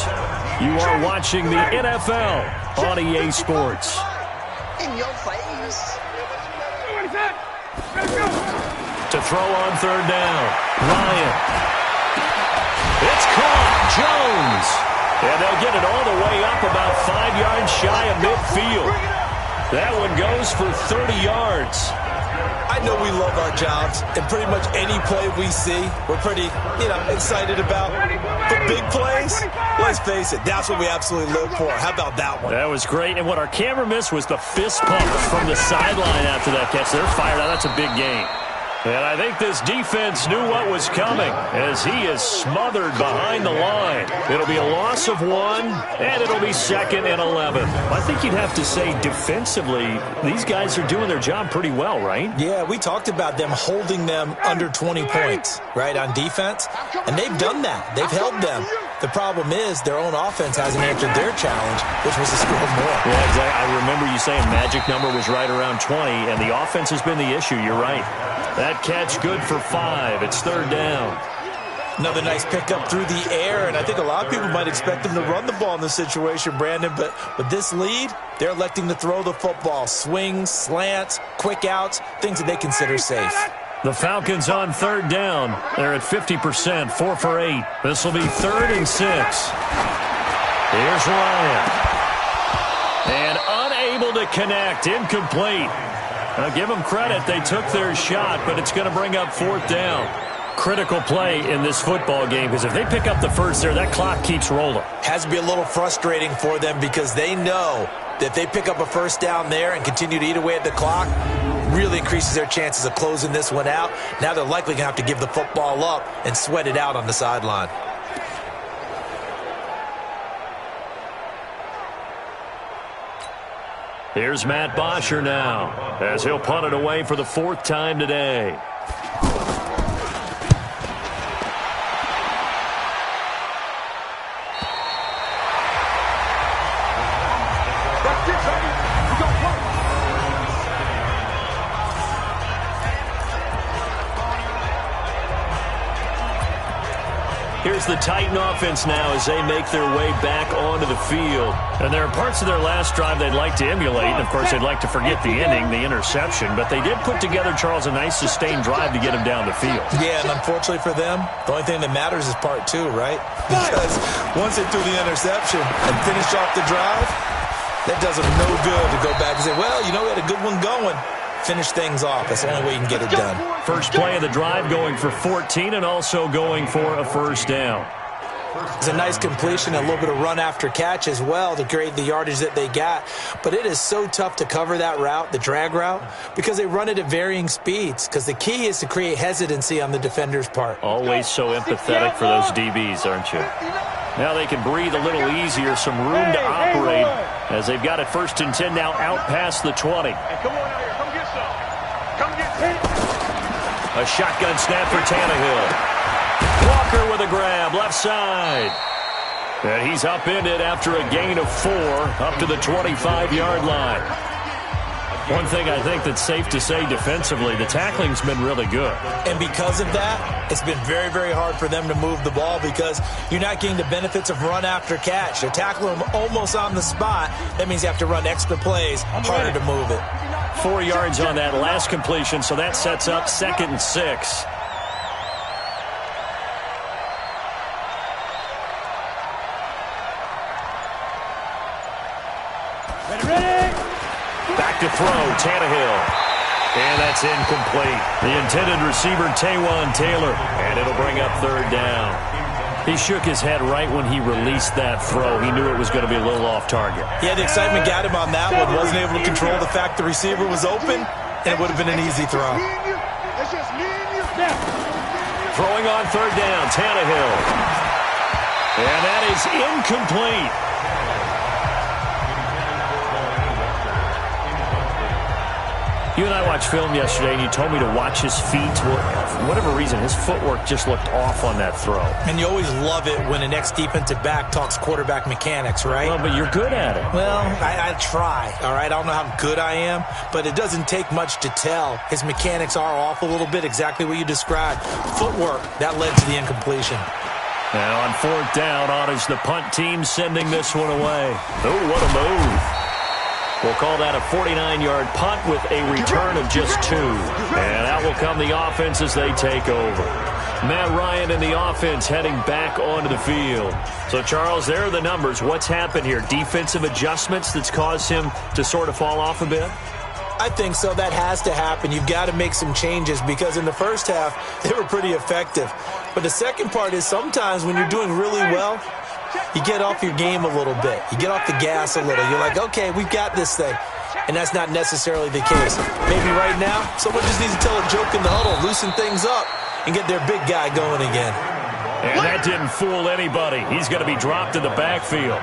You are watching the NFL on EA Sports. In your face. To throw on third down. Ryan. It's caught. Jones. And they'll get it all the way up about 5 yards shy of midfield. That one goes for 30 yards. I know we love our jobs, and pretty much any play we see, we're pretty, excited about. But big plays, let's face it, that's what we absolutely live for. How about that one? That was great, and what our camera missed was the fist pump from the sideline after that catch. They're fired out. That's a big game. And I think this defense knew what was coming as he is smothered behind the line. It'll be a loss of 1, and it'll be 2nd and 11. I think you'd have to say defensively, these guys are doing their job pretty well, right? Yeah, we talked about them holding them under 20 points, right, on defense. And they've done that. They've held them. The problem is their own offense hasn't answered their challenge, which was to score more. Yeah, exactly. I remember you saying magic number was right around 20, and the offense has been the issue. You're right. That catch good for 5. It's third down. Another nice pickup through the air, and I think a lot of people might expect them to run the ball in this situation, Brandon, but with this lead, they're electing to throw the football. Swings, slants, quick outs, things that they consider safe. The Falcons on third down. They're at 50%, 4 for 8. This will be 3rd and 6. Here's Ryan. And unable to connect, incomplete. Now, give them credit. They took their shot, but it's going to bring up 4th down. Critical play in this football game because if they pick up the first there, that clock keeps rolling. Has to be a little frustrating for them because they know that if they pick up a first down there and continue to eat away at the clock, really increases their chances of closing this one out. Now they're likely going to have to give the football up and sweat it out on the sideline. Here's Matt Bosher now as he'll punt it away for the 4th time today. Here's the Titan offense now as they make their way back onto the field. And there are parts of their last drive they'd like to emulate. And, of course, they'd like to forget the ending, the interception. But they did put together, Charles, a nice sustained drive to get him down the field. Yeah, and unfortunately for them, the only thing that matters is part 2, right? Because once they threw the interception and finished off the drive, that does them no good to go back and say, well, we had a good one going. Finish things off. That's the only way you can get it done. First play of the drive going for 14 and also going for a first down. It's a nice completion, a little bit of run after catch as well to create the yardage that they got. But it is so tough to cover that route, the drag route, because they run it at varying speeds. Because the key is to create hesitancy on the defender's part. Always so empathetic for those DBs, aren't you? Now they can breathe a little easier, some room to operate as they've got it 1st and 10 now out past the 20. Hey, come on out here. Come get some. Come get some. A shotgun snap for Tannehill. Walker with a grab, left side. And he's upended after a gain of 4 up to the 25-yard line. One thing I think that's safe to say defensively, the tackling's been really good. And because of that, it's been very, very hard for them to move the ball because you're not getting the benefits of run after catch. They're tackling them almost on the spot. That means you have to run extra plays, harder to move it. 4 yards on that last completion, so that sets up 2nd and 6. Back to throw, Tannehill. And that's incomplete. The intended receiver, Taywan Taylor. And it'll bring up 3rd down. He shook his head right when he released that throw. He knew it was going to be a little off target. Yeah, the excitement got him on that one. Wasn't able to control the fact the receiver was open, and it would have been an easy throw. Throwing on 3rd down, Tannehill. And that is incomplete. You and I watched film yesterday, and you told me to watch his feet. Well, for whatever reason, his footwork just looked off on that throw. And you always love it when an ex-defensive back talks quarterback mechanics, right? Well, but you're good at it. Well, I try, all right? I don't know how good I am, but it doesn't take much to tell. His mechanics are off a little bit, exactly what you described. Footwork, that led to the incompletion. Now on 4th down, is the punt team sending this one away. Oh, what a move. We'll call that a 49-yard punt with a return of just 2. And out will come the offense as they take over. Matt Ryan and the offense heading back onto the field. So, Charles, there are the numbers. What's happened here? Defensive adjustments that's caused him to sort of fall off a bit? I think so. That has to happen. You've got to make some changes because in the first half, they were pretty effective. But the second part is sometimes when you're doing really well, you get off your game a little bit. You get off the gas a little. You're like, okay, we've got this thing. And that's not necessarily the case. Maybe right now, someone just needs to tell a joke in the huddle, loosen things up, and get their big guy going again. And that didn't fool anybody. He's going to be dropped in the backfield.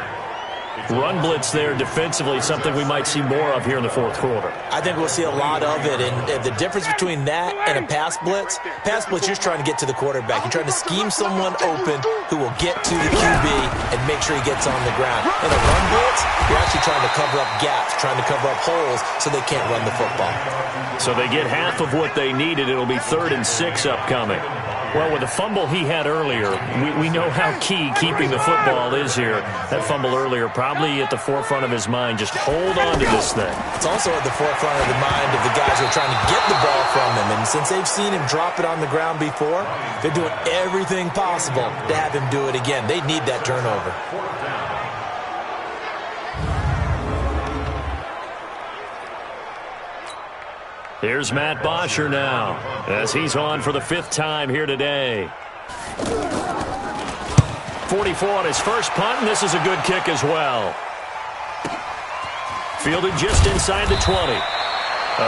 Run blitz there defensively, something we might see more of here in the fourth quarter. I think we'll see a lot of it. And the difference between that and a pass blitz, you're just trying to get to the quarterback. You're trying to scheme someone open who will get to the QB and make sure he gets on the ground. In a run blitz, you're actually trying to cover up gaps, trying to cover up holes so they can't run the football. So they get half of what they needed. It'll be 3rd and 6 upcoming. Well, with the fumble he had earlier, we know how key keeping the football is here. That fumble earlier probably at the forefront of his mind. Just hold on to this thing. It's also at the forefront of the mind of the guys who are trying to get the ball from him. And since they've seen him drop it on the ground before, they're doing everything possible to have him do it again. They need that turnover. Here's Matt Bosher now as he's on for the 5th time here today. 44 on his first punt, and this is a good kick as well. Fielded just inside the 20.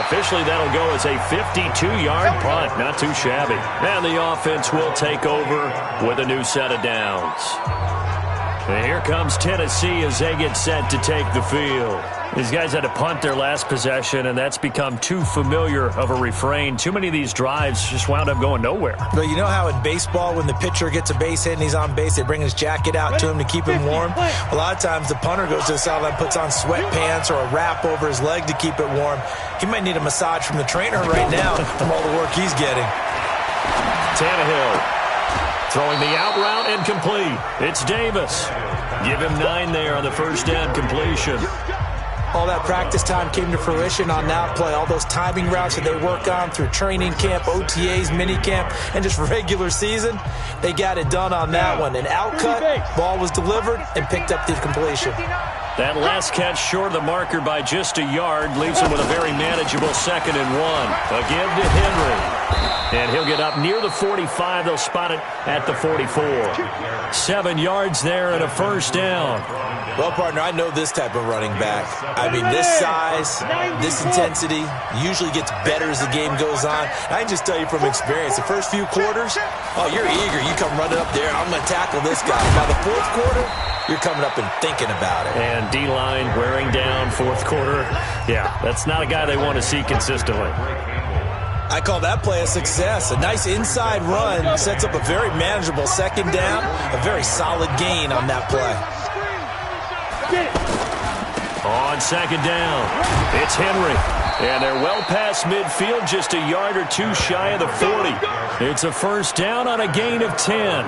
Officially, that'll go as a 52-yard punt. Not too shabby. And the offense will take over with a new set of downs. And here comes Tennessee as they get set to take the field. These guys had to punt their last possession, and that's become too familiar of a refrain. Too many of these drives just wound up going nowhere. But you know how in baseball, when the pitcher gets a base hit and he's on base, they bring his jacket out to him to keep him warm? A lot of times the punter goes to the sideline, puts on sweatpants or a wrap over his leg to keep it warm. He might need a massage from the trainer right now from all the work he's getting. Tannehill throwing the out route and complete. It's Davis. Give him 9 there on the first down completion. All that practice time came to fruition on that play. All those timing routes that they work on through training camp, OTAs, minicamp, and just regular season, they got it done on that one. An outcut, ball was delivered, and picked up the completion. That last catch short of the marker by just a yard leaves him with a very manageable 2nd and 1. A give to Henry. And he'll get up near the 45. They'll spot it at the 44. 7 yards there and a first down. Well, partner, I know this type of running back. I mean, this size, this intensity usually gets better as the game goes on. I can just tell you from experience, the first few quarters, oh, you're eager. You come running up there, and I'm going to tackle this guy. By the 4th quarter, you're coming up and thinking about it. And D-line wearing down 4th quarter. Yeah, that's not a guy they want to see consistently. I call that play a success. A nice inside run sets up a very manageable 2nd down, a very solid gain on that play. On 2nd down, it's Henry. And they're well past midfield, just a yard or 2 shy of the 40. It's a first down on a gain of 10.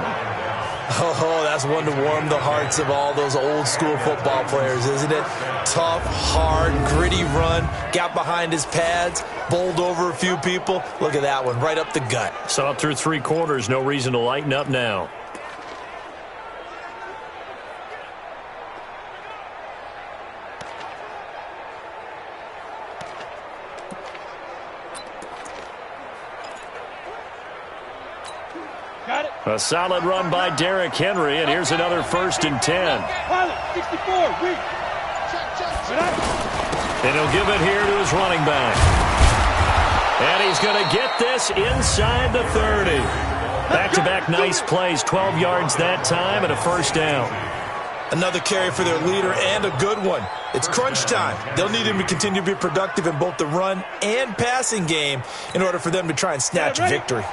Oh, that's one to warm the hearts of all those old school football players, isn't it? Tough, hard, gritty run, got behind his pads, bowled over a few people. Look at that one, right up the gut. So up through 3 quarters, no reason to lighten up now. A solid run by Derrick Henry, and here's another 1st and 10. And he'll give it here to his running back. And he's going to get this inside the 30. Back-to-back nice plays, 12 yards that time and a first down. Another carry for their leader and a good one. It's crunch time. They'll need him to continue to be productive in both the run and passing game in order for them to try and snatch a victory.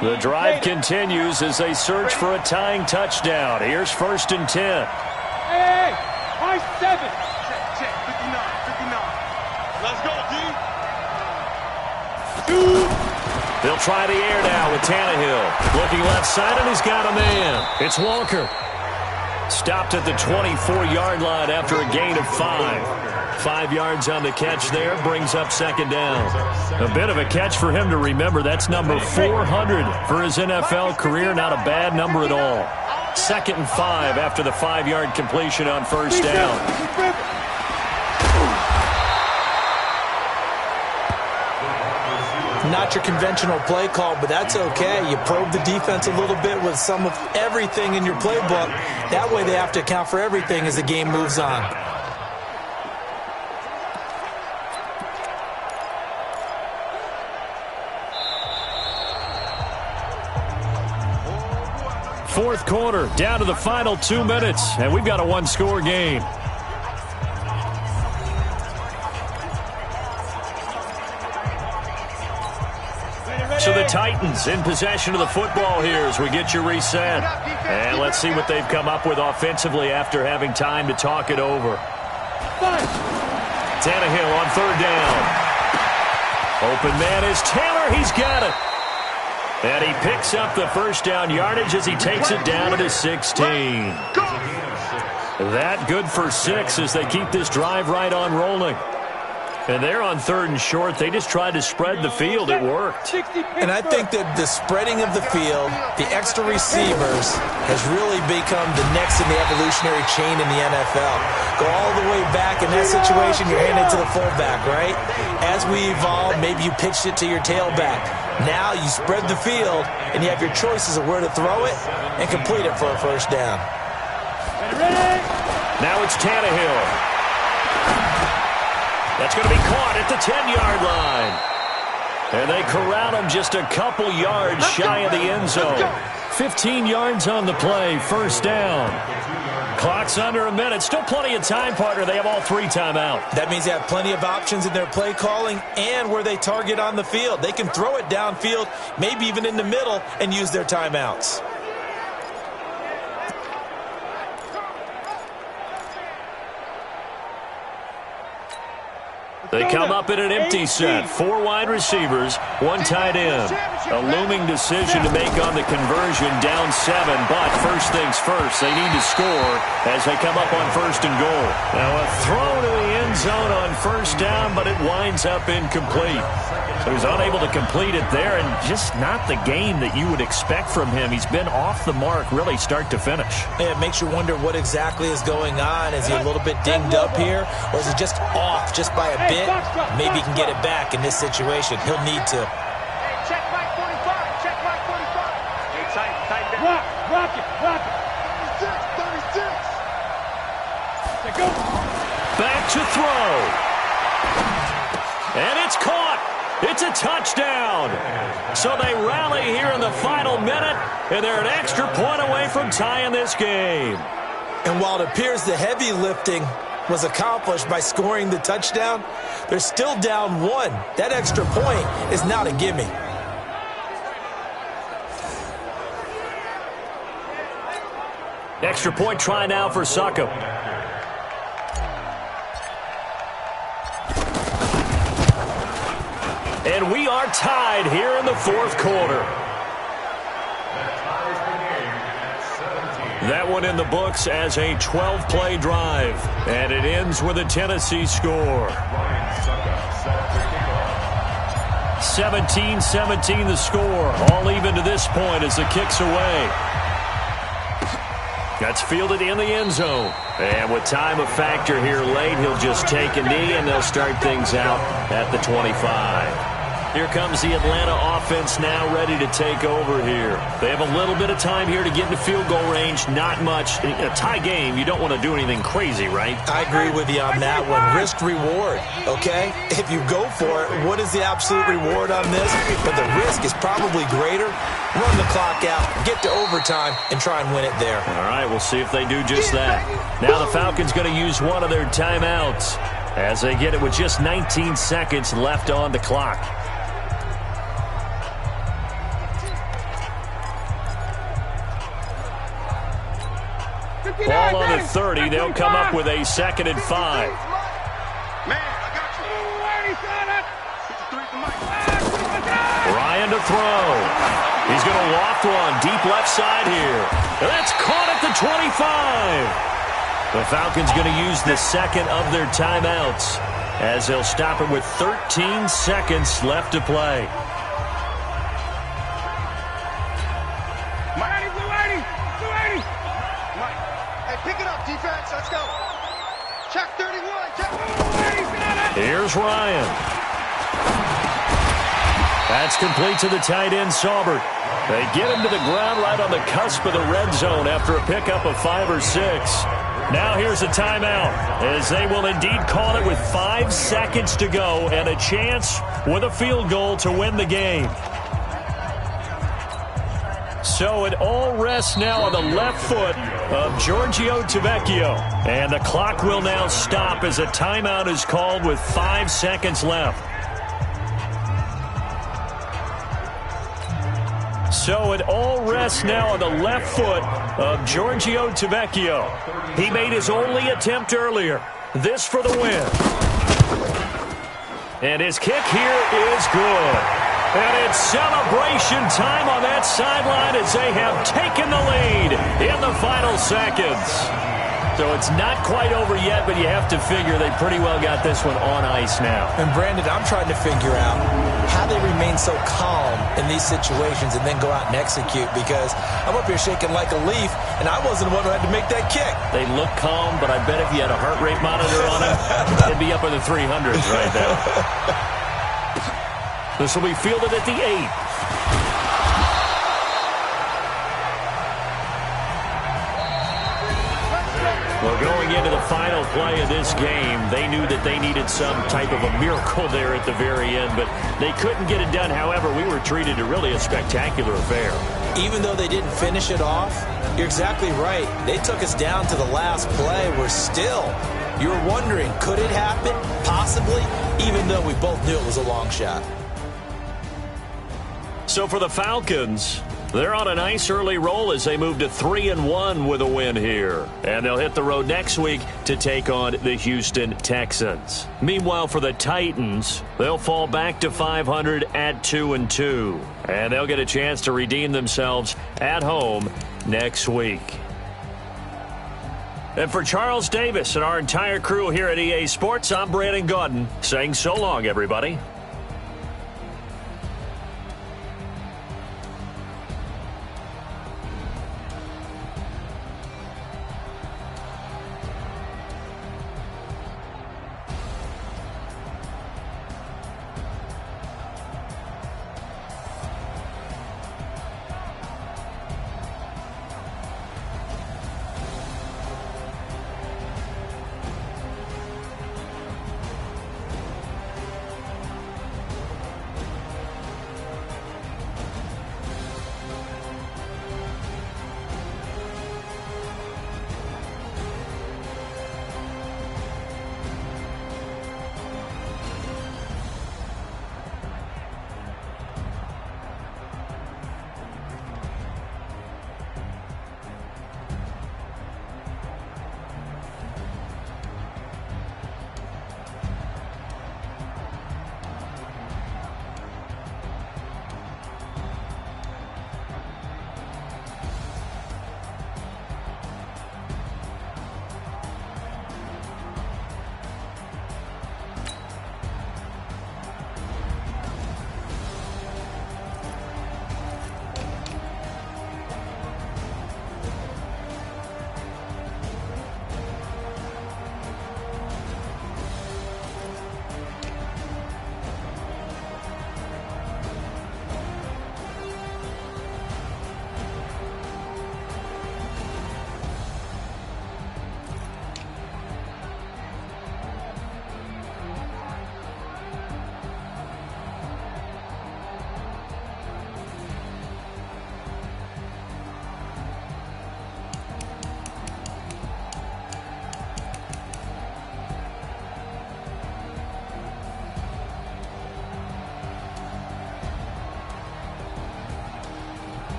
The drive continues as they search for a tying touchdown. Here's 1st and 10. Hey, high 7. Check, 59. Let's go, D. They'll try the air now with Tannehill. Looking left side, and he's got a man. It's Walker. Stopped at the 24-yard line after a gain of 5. 5 yards on the catch there, brings up second down. A bit of a catch for him to remember. That's number 400 for his NFL career. Not a bad number at all. 2nd and 5 after the 5-yard completion on first down. Not your conventional play call, but that's okay. You probe the defense a little bit with some of everything in your playbook. That way they have to account for everything as the game moves on. Fourth quarter, down to the final 2 minutes, and we've got a one-score game. So the Titans in possession of the football here as we get you reset. And let's see what they've come up with offensively after having time to talk it over. Tannehill on third down. Open man is Taylor. He's got it. And he picks up the first down yardage as he takes it down to the 16. That good for 6 as they keep this drive right on rolling. And they're on 3rd and short. They just tried to spread the field. It worked. And I think that the spreading of the field, the extra receivers, has really become the next in the evolutionary chain in the NFL. Go all the way back in that situation, you're handing it to the fullback, right? As we evolve, maybe you pitched it to your tailback. Now you spread the field, and you have your choices of where to throw it and complete it for a first down. Now it's Tannehill. That's going to be caught at the 10-yard line. And they corral him just a couple yards shy of the end zone. 15 yards on the play, first down. Clock's under a minute. Still plenty of time, partner. They have all 3 timeouts. That means they have plenty of options in their play calling and where they target on the field. They can throw it downfield, maybe even in the middle, and use their timeouts. They come up in an empty set. 4 wide receivers, 1 tight end. A looming decision to make on the conversion, down 7. But first things first, they need to score as they come up on 1st and goal. Now a throw to the end zone on first down, but it winds up incomplete. So he's unable to complete it there, and just not the game that you would expect from him. He's been off the mark, really, start to finish. Yeah, it makes you wonder what exactly is going on. Is he a little bit dinged up here, or is he just off just by a bit? Maybe he can get it back in this situation. He'll need to. Hey, check right 45. Check right 45. Hey, tight down. Rock it. 36. Go. Back to throw. And it's caught. It's a touchdown. So they rally here in the final minute, and they're an extra point away from tying this game. And while it appears the heavy lifting was accomplished by scoring the touchdown, they're still down 1. That extra point is not a gimme. Extra point try now for Succop. And we are tied here in the 4th quarter. That one in the books as a 12-play drive. And it ends with a Tennessee score. 17-17 the score. All even to this point as the kick's away. That's fielded in the end zone. And with time a factor here late, he'll just take a knee and they'll start things out at the 25. Here comes the Atlanta offense now ready to take over here. They have a little bit of time here to get into field goal range. Not much. In a tie game, you don't want to do anything crazy, right? I agree with you on that one. Risk reward, okay? If you go for it, what is the absolute reward on this? But the risk is probably greater. Run the clock out, get to overtime, and try and win it there. All right, we'll see if they do just that. Now the Falcons going to use one of their timeouts as they get it with just 19 seconds left on the clock. Ball on the 30. They'll come up with a 2nd and 5. Man, I got you. Ryan to throw. He's going to loft one deep left side here. And that's caught at the 25. The Falcons going to use the second of their timeouts as they'll stop it with 13 seconds left to play. Miami, Blue 80! Blue 80! Hey, pick it up, defense. Let's go. Check 31. Check 30. Here's Ryan. That's complete to the tight end, Saubert. They get him to the ground right on the cusp of the red zone after a pickup of 5 or 6. Now here's a timeout as they will indeed call it with 5 seconds to go and a chance with a field goal to win the game. So it all rests now on the left foot of Giorgio Tavecchio. And the clock will now stop as a timeout is called with 5 seconds left. So it all rests now on the left foot of Giorgio Tavecchio. He made his only attempt earlier. This for the win. And his kick here is good. And it's celebration time on that sideline as they have taken the lead in the final seconds. So it's not quite over yet, but you have to figure they pretty well got this one on ice now. And Brandon, I'm trying to figure out how they remain so calm in these situations and then go out and execute, because I'm up here shaking like a leaf, and I wasn't the one who had to make that kick. They look calm, but I bet if you had a heart rate monitor on them, they'd be up in the 300s right now. This will be fielded at the 8. Well, going into the final play of this game, they knew that they needed some type of a miracle there at the very end, but they couldn't get it done. However, we were treated to really a spectacular affair. Even though they didn't finish it off, you're exactly right. They took us down to the last play. We're still, you were wondering, could it happen? Possibly, even though we both knew it was a long shot. So for the Falcons, they're on a nice early roll as they move to 3-1 with a win here. And they'll hit the road next week to take on the Houston Texans. Meanwhile, for the Titans, they'll fall back to 500 at 2-2. And they'll get a chance to redeem themselves at home next week. And for Charles Davis and our entire crew here at EA Sports, I'm Brandon Gaudin saying so long, everybody.